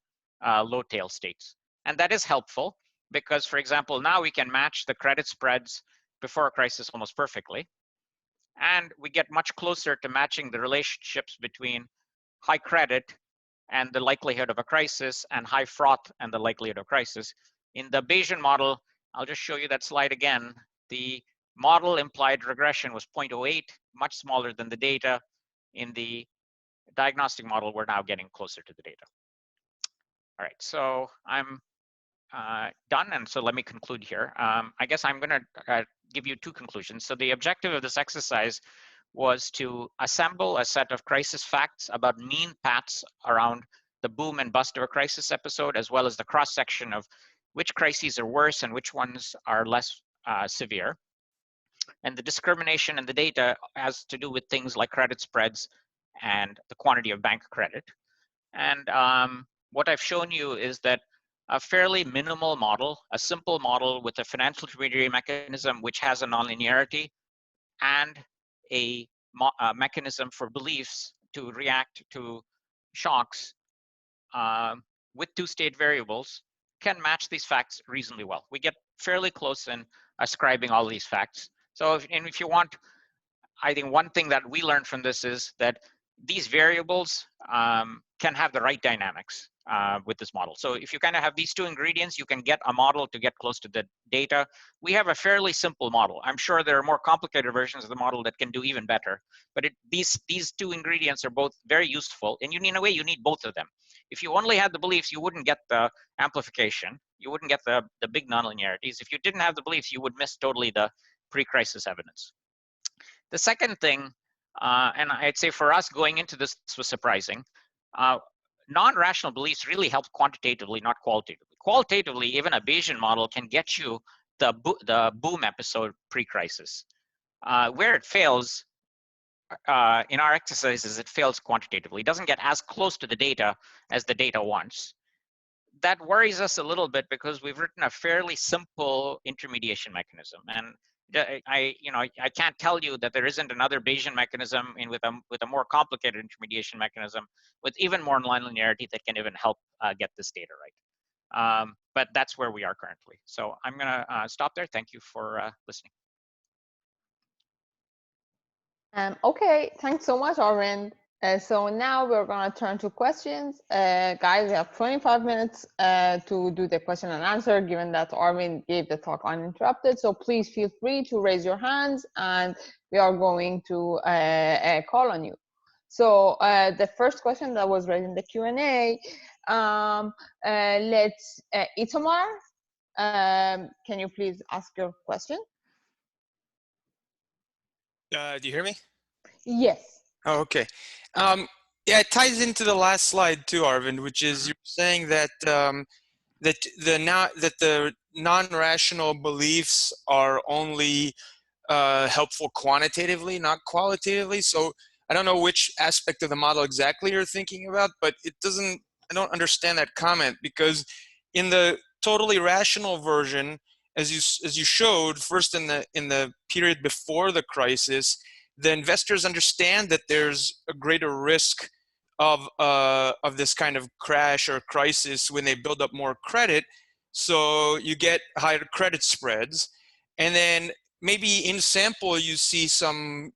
low tail states. And that is helpful because, for example, now we can match the credit spreads before a crisis almost perfectly. And we get much closer to matching the relationships between high credit and the likelihood of a crisis, and high froth and the likelihood of crisis. In the Bayesian model, I'll just show you that slide again. The model implied regression was 0.08, much smaller than the data. In the diagnostic model, we're now getting closer to the data. All right, so I'm done, and so let me conclude here. I guess I'm gonna give you two conclusions. So the objective of this exercise was to assemble a set of crisis facts about mean paths around the boom and bust of a crisis episode, as well as the cross-section of which crises are worse and which ones are less severe. And the discrimination in the data has to do with things like credit spreads and the quantity of bank credit. And what I've shown you is that a fairly minimal model, a simple model with a financial intermediary mechanism which has a nonlinearity and a mechanism for beliefs to react to shocks with two-state variables can match these facts reasonably well. We get fairly close in ascribing all these facts. So if you want, I think one thing that we learned from this is that these variables can have the right dynamics with this model. So if you kind of have these two ingredients, you can get a model to get close to the data. We have a fairly simple model. I'm sure there are more complicated versions of the model that can do even better, but these two ingredients are both very useful, and in a way, you need both of them. If you only had the beliefs, you wouldn't get the amplification. You wouldn't get the big nonlinearities. If you didn't have the beliefs, you would miss totally the pre-crisis evidence. The second thing, and I'd say for us going into this was surprising, non-rational beliefs really help quantitatively, not qualitatively. Qualitatively, even a Bayesian model can get you the boom episode pre-crisis. Where it fails in our exercises, it fails quantitatively. It doesn't get as close to the data as the data wants. That worries us a little bit because we've written a fairly simple intermediation mechanism, and I can't tell you that there isn't another Bayesian mechanism with a more complicated intermediation mechanism with even more nonlinearity that can even help get this data right. But that's where we are currently. So I'm gonna stop there. Thank you for listening. Okay, thanks so much, Arvind. So now we're going to turn to questions. Guys, we have 25 minutes to do the question and answer, given that Arvind gave the talk uninterrupted. So please feel free to raise your hands, and we are going to call on you. So the first question that was raised in the Q&A, let's, Itamar, can you please ask your question? Do you hear me? Yes. Oh, okay. Yeah, it ties into the last slide too, Arvind, which is you're saying that that the non-rational beliefs are only helpful quantitatively, not qualitatively. So I don't know which aspect of the model exactly you're thinking about, but it doesn't. I don't understand that comment, because in the totally rational version, as you showed first in the period before the crisis, the investors understand that there's a greater risk of this kind of crash or crisis when they build up more credit. So you get higher credit spreads, and then maybe in sample you see some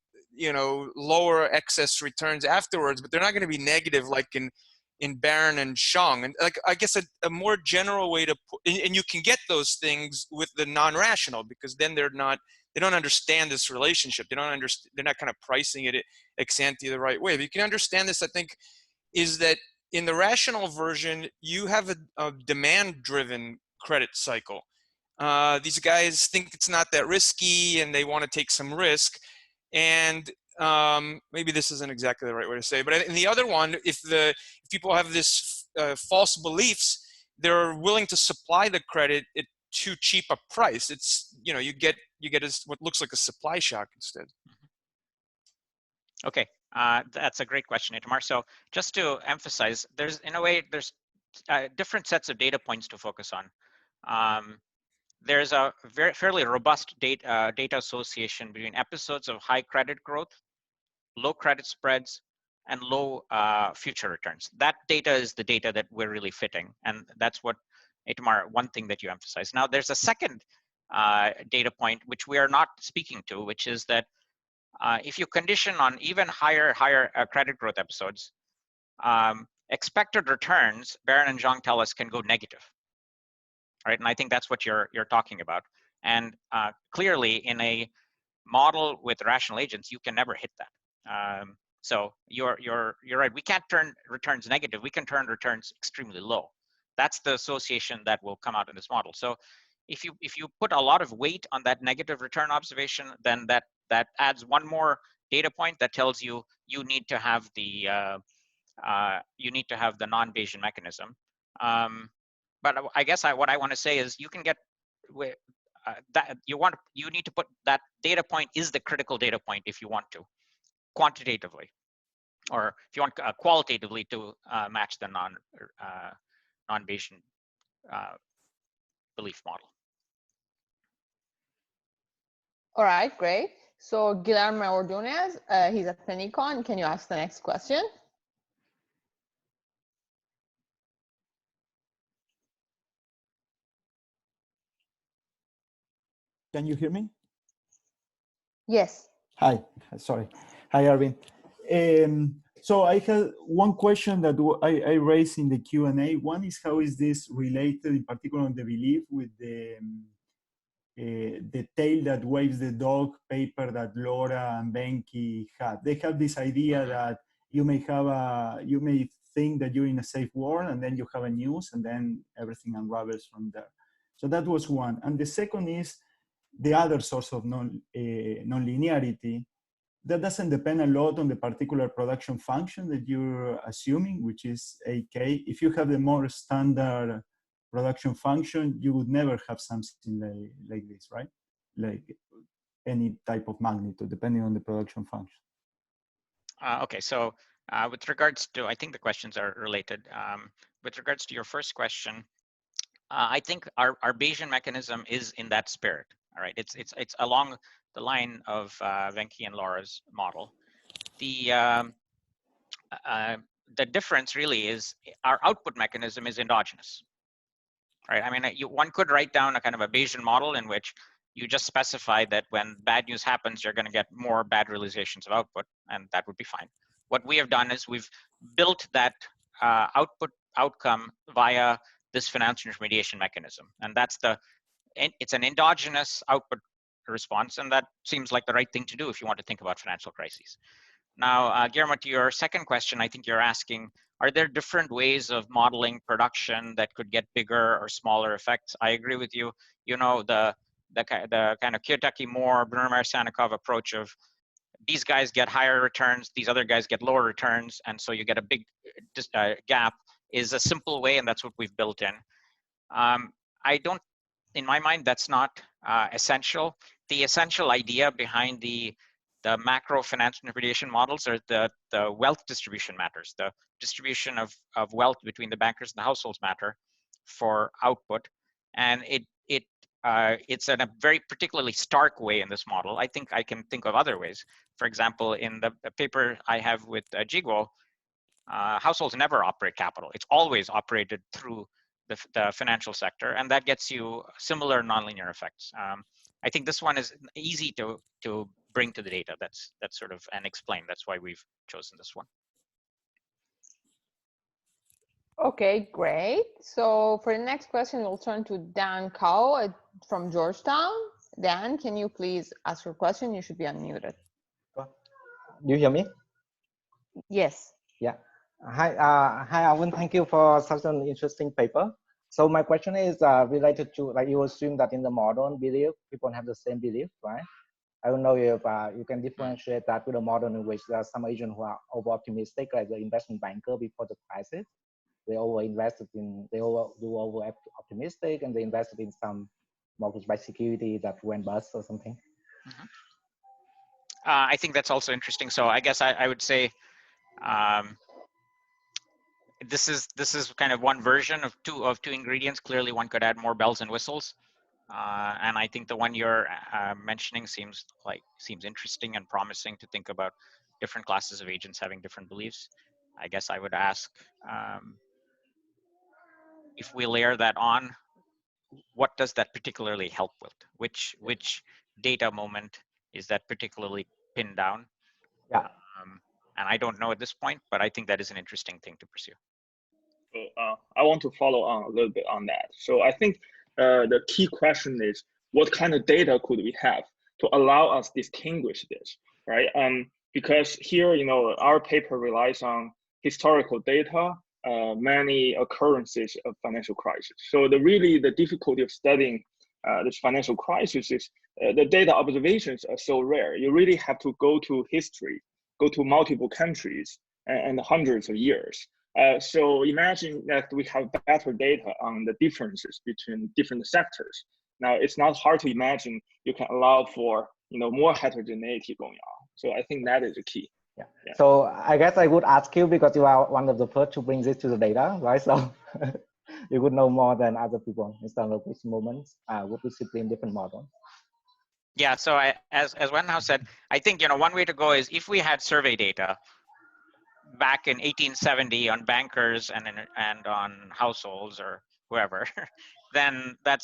lower excess returns afterwards, but they're not going to be negative like in Barron and Shang. And like, I guess a more general way to put, and you can get those things with the non-rational, because then they don't understand this relationship. They're not kind of pricing it ex ante the right way. But you can understand this, I think, is that in the rational version, you have a demand-driven credit cycle. These guys think it's not that risky and they want to take some risk. And maybe this isn't exactly the right way to say it, but in the other one, if people have this false beliefs, they're willing to supply the credit at too cheap a price. It's, you know, you get what looks like a supply shock instead. Okay, that's a great question, Itamar. So just to emphasize, there's different sets of data points to focus on. There's a fairly robust data association between episodes of high credit growth, low credit spreads, and low future returns. That data is the data that we're really fitting, and that's what, Itamar, one thing that you emphasize. Now, there's a second data point which we are not speaking to, which is that if you condition on even higher credit growth episodes, expected returns, Barron and Zhang tell us, can go negative. Right, and I think that's what you're talking about. And clearly, in a model with rational agents, you can never hit that. So you're right. We can't turn returns negative. We can turn returns extremely low. That's the association that will come out in this model. So if you put a lot of weight on that negative return observation, then that adds one more data point that tells you you need to have the non-Bayesian mechanism. But I guess what I want to say is you can get that you need to put that data point is the critical data point if you want to, quantitatively, or if you want qualitatively to match the non-Bayesian belief model. All right, great. So Guillermo Ordonez, he's at Penicon. Can you ask the next question? Can you hear me? Yes. Hi, sorry. Hi, Arvind. So I have one question that I raised in the Q&A. One is, how is this related, in particular on the belief, with the tail that waves the dog paper that Laura and Benki had? They have this idea that you may think that you're in a safe world, and then you have a news, and then everything unravels from there. So that was one. And the second is the other source of non-linearity. That doesn't depend a lot on the particular production function that you're assuming, which is AK. If you have the more standard production function, you would never have something like this, right? Like any type of magnitude, depending on the production function. Okay, so with regards to, I think the questions are related. With regards to your first question, I think our Bayesian mechanism is in that spirit. All right, it's along the line of Venki and Laura's model. The difference really is our output mechanism is endogenous. Right? I mean, one could write down a kind of a Bayesian model in which you just specify that when bad news happens, you're going to get more bad realizations of output, and that would be fine. What we have done is we've built that output outcome via this financial intermediation mechanism, and it's an endogenous output response, and that seems like the right thing to do if you want to think about financial crises. Now, Guillermo, to your second question, I think you're asking, are there different ways of modeling production that could get bigger or smaller effects? I agree with you. You know, the kind of Kiyotaki-Moore, Brunner-Sannikov approach of these guys get higher returns, these other guys get lower returns, and so you get a big gap is a simple way, and that's what we've built in. In my mind, that's not essential. The essential idea behind the macro financial intermediation models are the wealth distribution matters. The distribution of wealth between the bankers and the households matter for output, and it's in a very particularly stark way in this model. I think I can think of other ways. For example, in the paper I have with Jigwo, households never operate capital. It's always operated through the financial sector, and that gets you similar nonlinear effects. I think this one is easy to bring to the data. That's sort of and explain. That's why we've chosen this one. Okay, great. So for the next question, we'll turn to Dan Kao from Georgetown. Dan, can you please ask your question? You should be unmuted. Do you hear me? Yes. Yeah. Hi, Arvind. Thank you for such an interesting paper. So my question is related to, like, you assume that in the modern belief, people have the same belief, right? I don't know if you can differentiate that with a model in which there are some agents who are over-optimistic, like the investment banker before the crisis. They over optimistic, and they invested in some mortgage-backed security that went bust or something. Mm-hmm. I think that's also interesting. So I guess I would say this is kind of one version of two ingredients. Clearly, one could add more bells and whistles. And I think the one you're mentioning seems interesting and promising to think about different classes of agents having different beliefs. I guess I would ask if we layer that on, what does that particularly help with? Which data moment is that particularly pinned down? Yeah. And I don't know at this point, but I think that is an interesting thing to pursue. So I want to follow on a little bit on that. So I think the key question is, what kind of data could we have to allow us distinguish this, right? Because here, our paper relies on historical data, many occurrences of financial crisis. So the difficulty of studying this financial crisis is the data observations are so rare. You really have to go to history, go to multiple countries and hundreds of years. So imagine that we have better data on the differences between different sectors. Now, it's not hard to imagine you can allow for more heterogeneity going on. So I think that is the key. Yeah. So I guess I would ask you, because you are one of the first to bring this to the data, right? So you would know more than other people in some of these moments. Would we simply in different models? Yeah. So as Wenhao said, I think one way to go is if we had survey data back in 1870 on bankers and on households or whoever, then that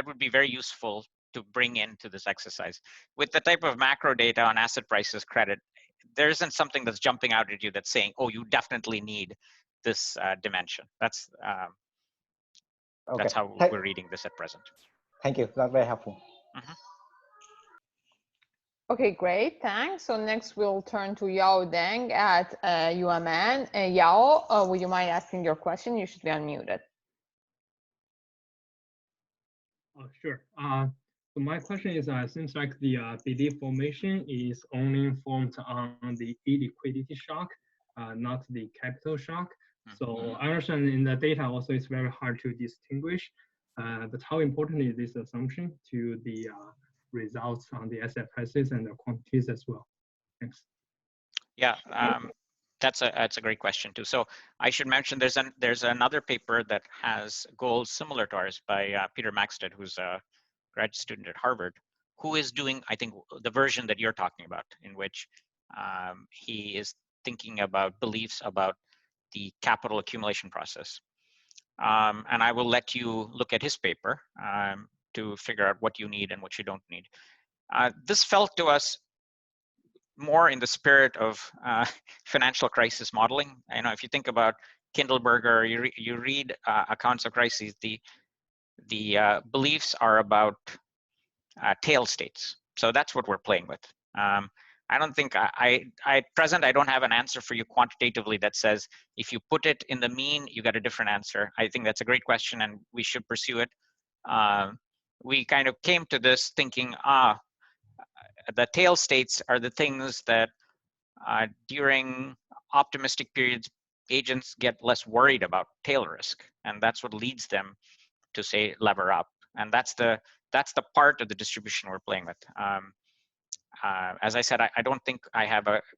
would be very useful to bring into this exercise. With the type of macro data on asset prices, credit, there isn't something that's jumping out at you that's saying, oh, you definitely need this dimension. That's how we're reading this at present. Thank you. That's very helpful. Mm-hmm. Okay, great, thanks. So next we'll turn to Yao Deng at UMN. Yao, would you mind asking your question? You should be unmuted. Sure. So my question is, seems like the belief formation is only formed on the illiquidity shock, not the capital shock. So I understand in the data also it's very hard to distinguish, but how important is this assumption to the results on the asset prices and the quantities as well? Thanks. Yeah, that's a great question too. So I should mention there's another paper that has goals similar to ours by Peter Maxted, who's a graduate student at Harvard, who is doing, I think, the version that you're talking about, in which he is thinking about beliefs about the capital accumulation process. And I will let you look at his paper to figure out what you need and what you don't need. This felt to us more in the spirit of financial crisis modeling. If you think about Kindleberger, you read accounts of crises, the beliefs are about tail states. So that's what we're playing with. I don't think at present, I don't have an answer for you quantitatively that says, if you put it in the mean, you get a different answer. I think that's a great question and we should pursue it. We kind of came to this thinking, the tail states are the things that during optimistic periods, agents get less worried about tail risk. And that's what leads them to say, lever up. And that's the part of the distribution we're playing with. As I said, I don't think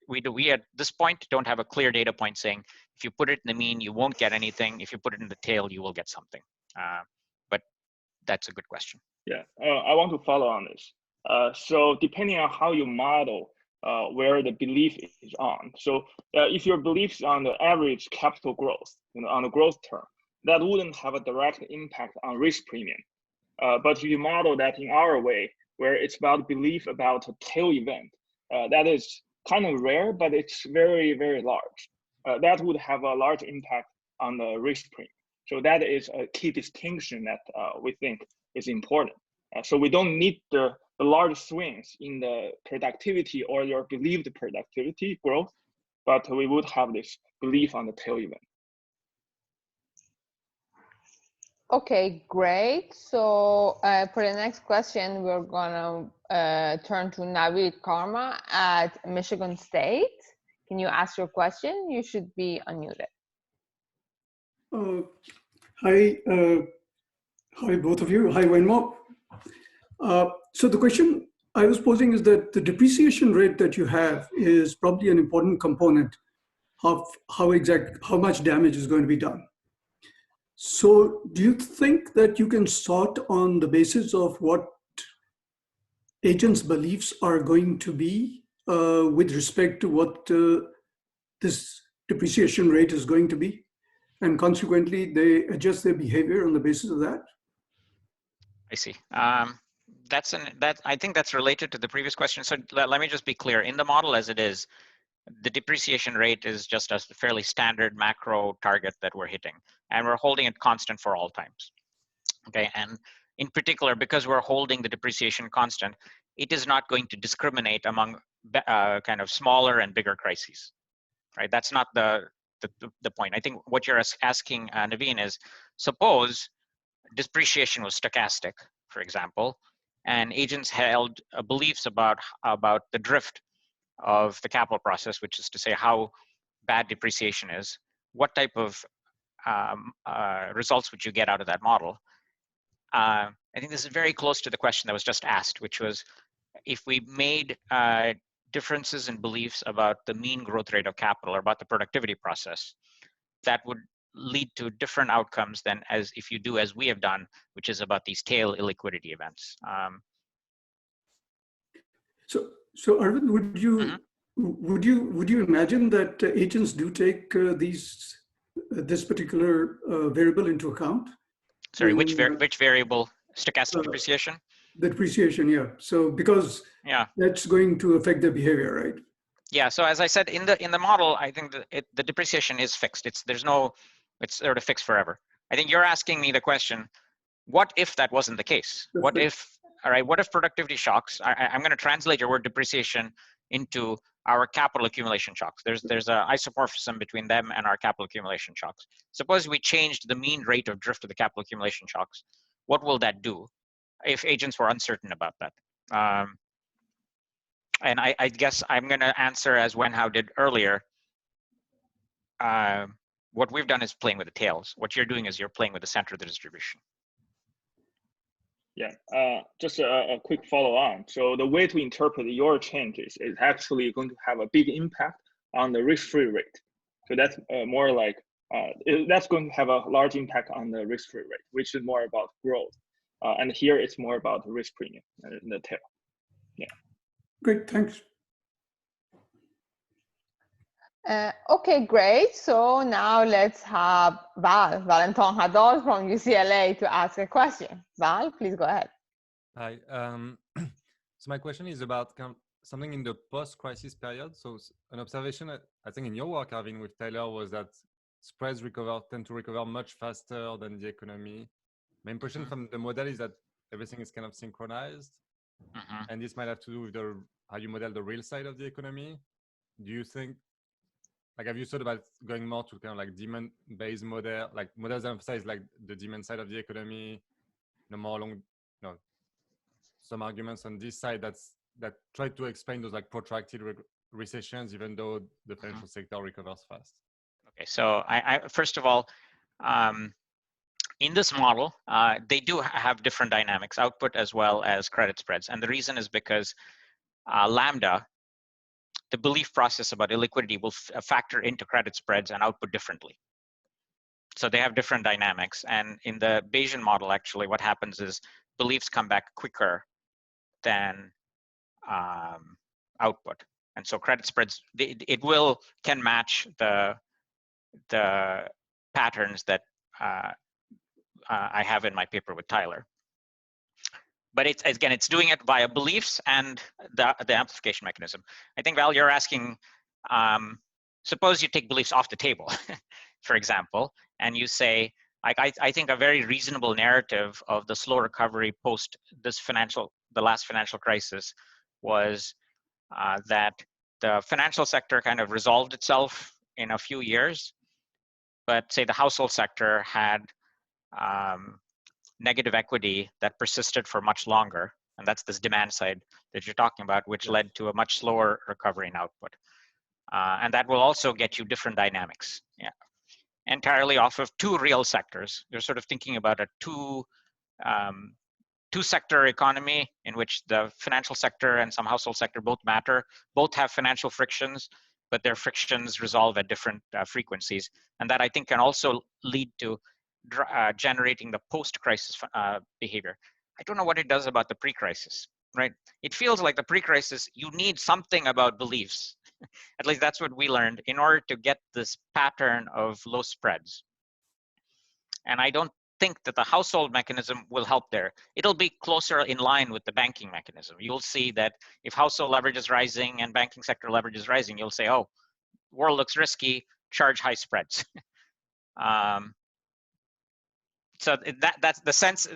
we at this point don't have a clear data point saying, if you put it in the mean, you won't get anything. If you put it in the tail, you will get something. But that's a good question. Yeah, I want to follow on this. So depending on how you model where the belief is on. So if your belief is on the average capital growth, on the growth term, that wouldn't have a direct impact on risk premium. But if you model that in our way, where it's about belief about a tail event, that is kind of rare, but it's very, very large. That would have a large impact on the risk premium. So that is a key distinction that we think is important. So we don't need the large swings in the productivity or your believed productivity growth, but we would have this belief on the tail event. Okay, great. So for the next question, we're gonna turn to Navid Karma at Michigan State. Can you ask your question? You should be unmuted. Hi, both of you. Hi, Wenhao. So the question I was posing is that the depreciation rate that you have is probably an important component of how much damage is going to be done. So do you think that you can sort on the basis of what agents' beliefs are going to be with respect to what this depreciation rate is going to be? And consequently, they adjust their behavior on the basis of that? I see. I think that's related to the previous question. So let me just be clear. In the model as it is, the depreciation rate is just a fairly standard macro target that we're hitting, and we're holding it constant for all times. Okay, and in particular, because we're holding the depreciation constant, it is not going to discriminate among kind of smaller and bigger crises, right? That's not the point. I think what you're asking, Naveen, is suppose depreciation was stochastic, for example, and agents held beliefs about the drift of the capital process, which is to say how bad depreciation is. What type of results would you get out of that model? I think this is very close to the question that was just asked, which was if we made differences in beliefs about the mean growth rate of capital or about the productivity process, that would lead to different outcomes than as if you do as we have done, which is about these tail illiquidity events. So Arvind, would you imagine that agents do take this particular variable into account? Sorry, which variable? Stochastic depreciation? The depreciation, yeah. So because that's going to affect their behavior, right? Yeah. So as I said in the model, I think the depreciation is fixed. It's sort of fixed forever. I think you're asking me the question: what if that wasn't the case? What if productivity shocks? I'm going to translate your word depreciation into our capital accumulation shocks. There's a isomorphism between them and our capital accumulation shocks. Suppose we changed the mean rate of drift of the capital accumulation shocks. What will that do if agents were uncertain about that? And I guess I'm going to answer as Wenhao did earlier. What we've done is playing with the tails. What you're doing is you're playing with the center of the distribution. Yeah, just a quick follow on. So the way to interpret your changes is actually going to have a big impact on the risk-free rate. So that's more like, that's going to have a large impact on the risk-free rate, which is more about growth. And here it's more about the risk premium in the tail. Yeah. Great, thanks. Okay, great. So now let's have Valentin Hadol from UCLA to ask a question. Val, please go ahead. Hi. So my question is about something in the post-crisis period. So an observation, I think in your work, Arvind, with Taylor, was that spreads tend to recover much faster than the economy. My impression from the model is that everything is kind of synchronized. And this might have to do with how you model the real side of the economy. Do you think, like, have you thought about going more to kind of like demand-based model, like models that emphasize like the demand side of the economy, more along, some arguments on this side that try to explain those like protracted recessions, even though the financial sector recovers fast? Okay, so I first of all, in this model, they do have different dynamics, output as well as credit spreads. And the reason is because lambda, the belief process about illiquidity, will factor into credit spreads and output differently. So they have different dynamics. And in the Bayesian model, actually, what happens is beliefs come back quicker than output. And so credit spreads, can match the patterns that I have in my paper with Tyler. But it's doing it via beliefs and the amplification mechanism. I think, Val, you're asking, suppose you take beliefs off the table, for example, and you say, I think a very reasonable narrative of the slow recovery post the last financial crisis was that the financial sector kind of resolved itself in a few years, but say the household sector had negative equity that persisted for much longer. And that's this demand side that you're talking about, which led to a much slower recovery in output. And that will also get you different dynamics. Yeah, entirely off of two real sectors. You're sort of thinking about a two-sector economy in which the financial sector and some household sector both matter, both have financial frictions, but their frictions resolve at different frequencies. And that I think can also lead to generating the post-crisis behavior. I don't know what it does about the pre-crisis, right? It feels like the pre-crisis, you need something about beliefs. At least that's what we learned in order to get this pattern of low spreads. And I don't think that the household mechanism will help there. It'll be closer in line with the banking mechanism. You'll see that if household leverage is rising and banking sector leverage is rising, you'll say, oh, world looks risky, charge high spreads. So that's the sense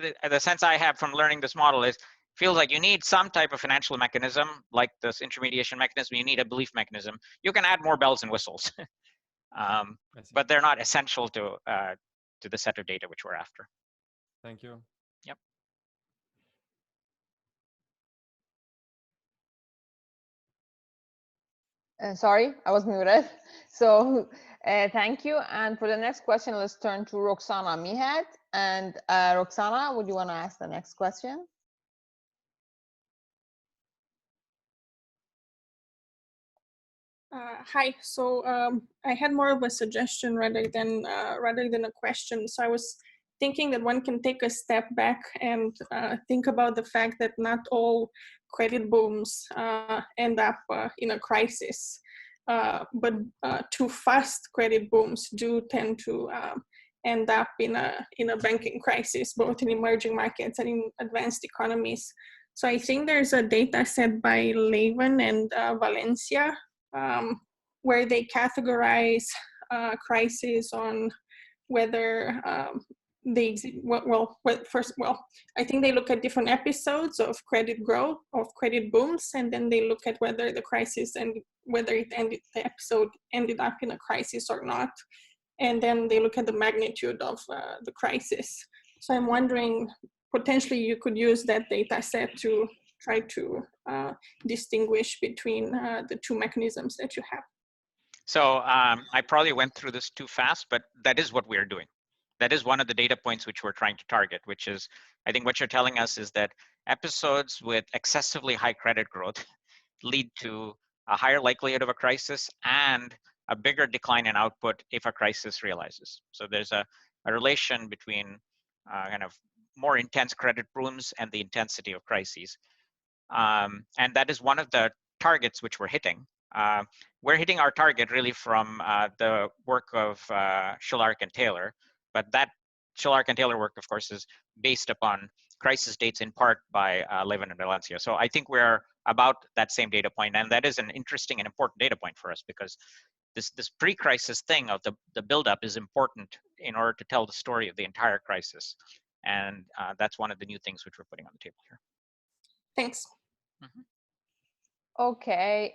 I have from learning this model is, feels like you need some type of financial mechanism, like this intermediation mechanism. You need a belief mechanism. You can add more bells and whistles, but they're not essential to the set of data which we're after. Thank you. Yep. Sorry, I was muted. So thank you. And for the next question, let's turn to Roxana Mihat. And Roxana, would you want to ask the next question? Hi. So I had more of a suggestion rather than a question. So I was thinking that one can take a step back and think about the fact that not all credit booms end up in a crisis, but too fast credit booms do tend to end up in a banking crisis, both in emerging markets and in advanced economies. So I think there's a data set by Levin and Valencia where they categorize crises on whether they I think they look at different episodes of credit growth, of credit booms, and then they look at whether the crisis and whether the episode ended up in a crisis or not. And then they look at the magnitude of the crisis. So I'm wondering, potentially you could use that data set to try to distinguish between the two mechanisms that you have. So I probably went through this too fast, but that is what we're doing. That is one of the data points which we're trying to target, which is, I think what you're telling us is that episodes with excessively high credit growth lead to a higher likelihood of a crisis and a bigger decline in output if a crisis realizes. So there's a relation between kind of more intense credit booms and the intensity of crises. And that is one of the targets which we're hitting. We're hitting our target really from the work of Shillark and Taylor, but that Shillark and Taylor work, of course, is based upon crisis dates in part by Levin and Valencia. So I think we're about that same data point, and that is an interesting and important data point for us because this pre-crisis thing of the buildup is important in order to tell the story of the entire crisis. And that's one of the new things which we're putting on the table here. Thanks. Mm-hmm. Okay,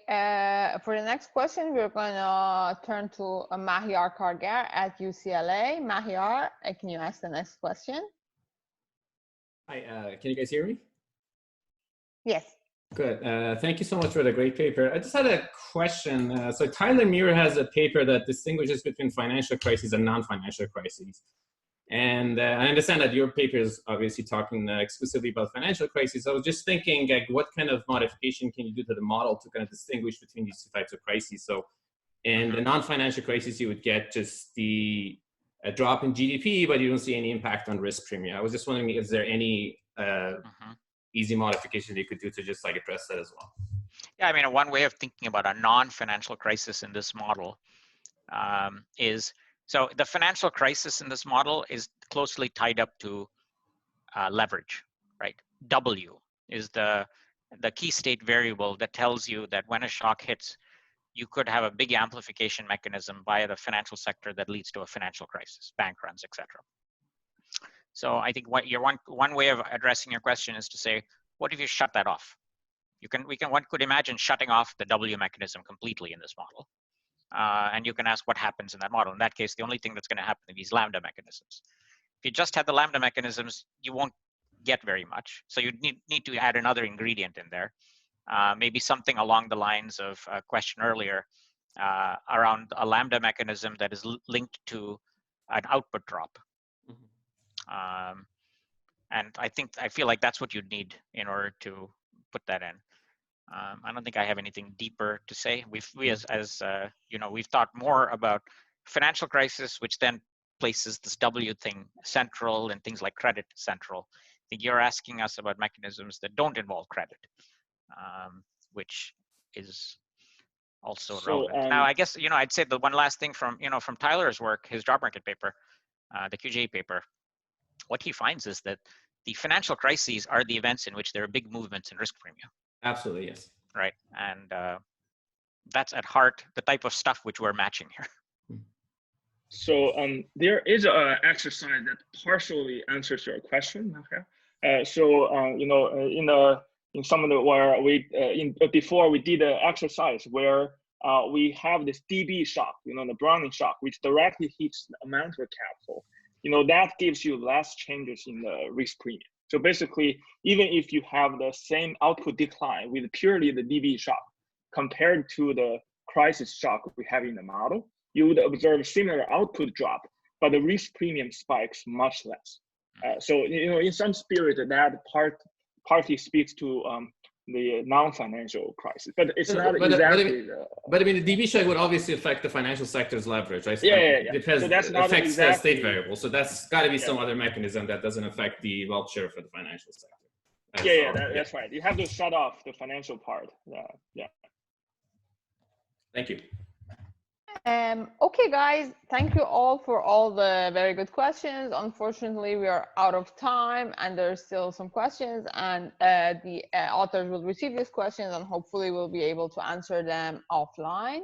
for the next question, we're going to turn to Mahyar Kargar at UCLA. Mahyar, can you ask the next question? Hi, can you guys hear me? Yes. Good. Thank you so much for the great paper. I just had a question. So Tyler Muir has a paper that distinguishes between financial crises and non-financial crises. And I understand that your paper is obviously talking exclusively about financial crises. I was just thinking, like, what kind of modification can you do to the model to kind of distinguish between these two types of crises? So in the non-financial crisis, you would get just a drop in GDP, but you don't see any impact on risk premium. I was just wondering, is there any easy modification you could do to just like address that as well? Yeah, I mean, one way of thinking about a non-financial crisis in this model is, so the financial crisis in this model is closely tied up to leverage, right? W is the key state variable that tells you that when a shock hits, you could have a big amplification mechanism via the financial sector that leads to a financial crisis, bank runs, etc. So I think what one way of addressing your question is to say, what if you shut that off? One could imagine shutting off the W mechanism completely in this model. And you can ask what happens in that model. In that case, the only thing that's going to happen are these lambda mechanisms. If you just had the lambda mechanisms, you won't get very much. So you need to add another ingredient in there. Maybe something along the lines of a question earlier around a lambda mechanism that is linked to an output drop. And I feel like that's what you'd need in order to put that in. I don't think I have anything deeper to say. We've thought more about financial crisis, which then places this W thing central and things like credit central. I think you're asking us about mechanisms that don't involve credit, which is also relevant. Now, I guess, I'd say the one last thing from Tyler's work, his job market paper, the QJE paper, what he finds is that the financial crises are the events in which there are big movements in risk premium. Absolutely, yes. Right, and that's at heart the type of stuff which we're matching here. So there is an exercise that partially answers your question. Okay. In some of the where we before we did an exercise where we have this DB shock, the Browning shock, which directly hits the monetary capital. That gives you less changes in the risk premium. So basically, even if you have the same output decline with purely the DB shock compared to the crisis shock we have in the model, you would observe similar output drop, but the risk premium spikes much less. So, in some spirit, that partly speaks to the non-financial crisis, but it's not exactly. But I mean, the DB shock would obviously affect the financial sector's leverage, right? Yeah. It has, so that's not affects exactly, state variables. So that's got to be some other mechanism that doesn't affect the wealth share for the financial sector. That's right. You have to shut off the financial part. Yeah. Thank you. Okay, guys, thank you all for all the very good questions. Unfortunately, we are out of time and there's still some questions, and the authors will receive these questions and hopefully we'll be able to answer them offline.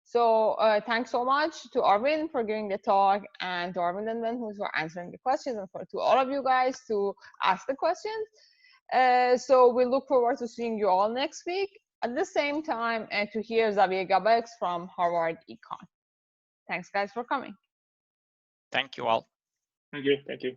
So thanks so much to Arvind for giving the talk, and to Arvind and Wenhao for answering the questions, and to all of you guys to ask the questions. So we look forward to seeing you all next week at the same time, and to hear Xavier Gabex from Harvard Econ. Thanks, guys, for coming. Thank you all. Thank you.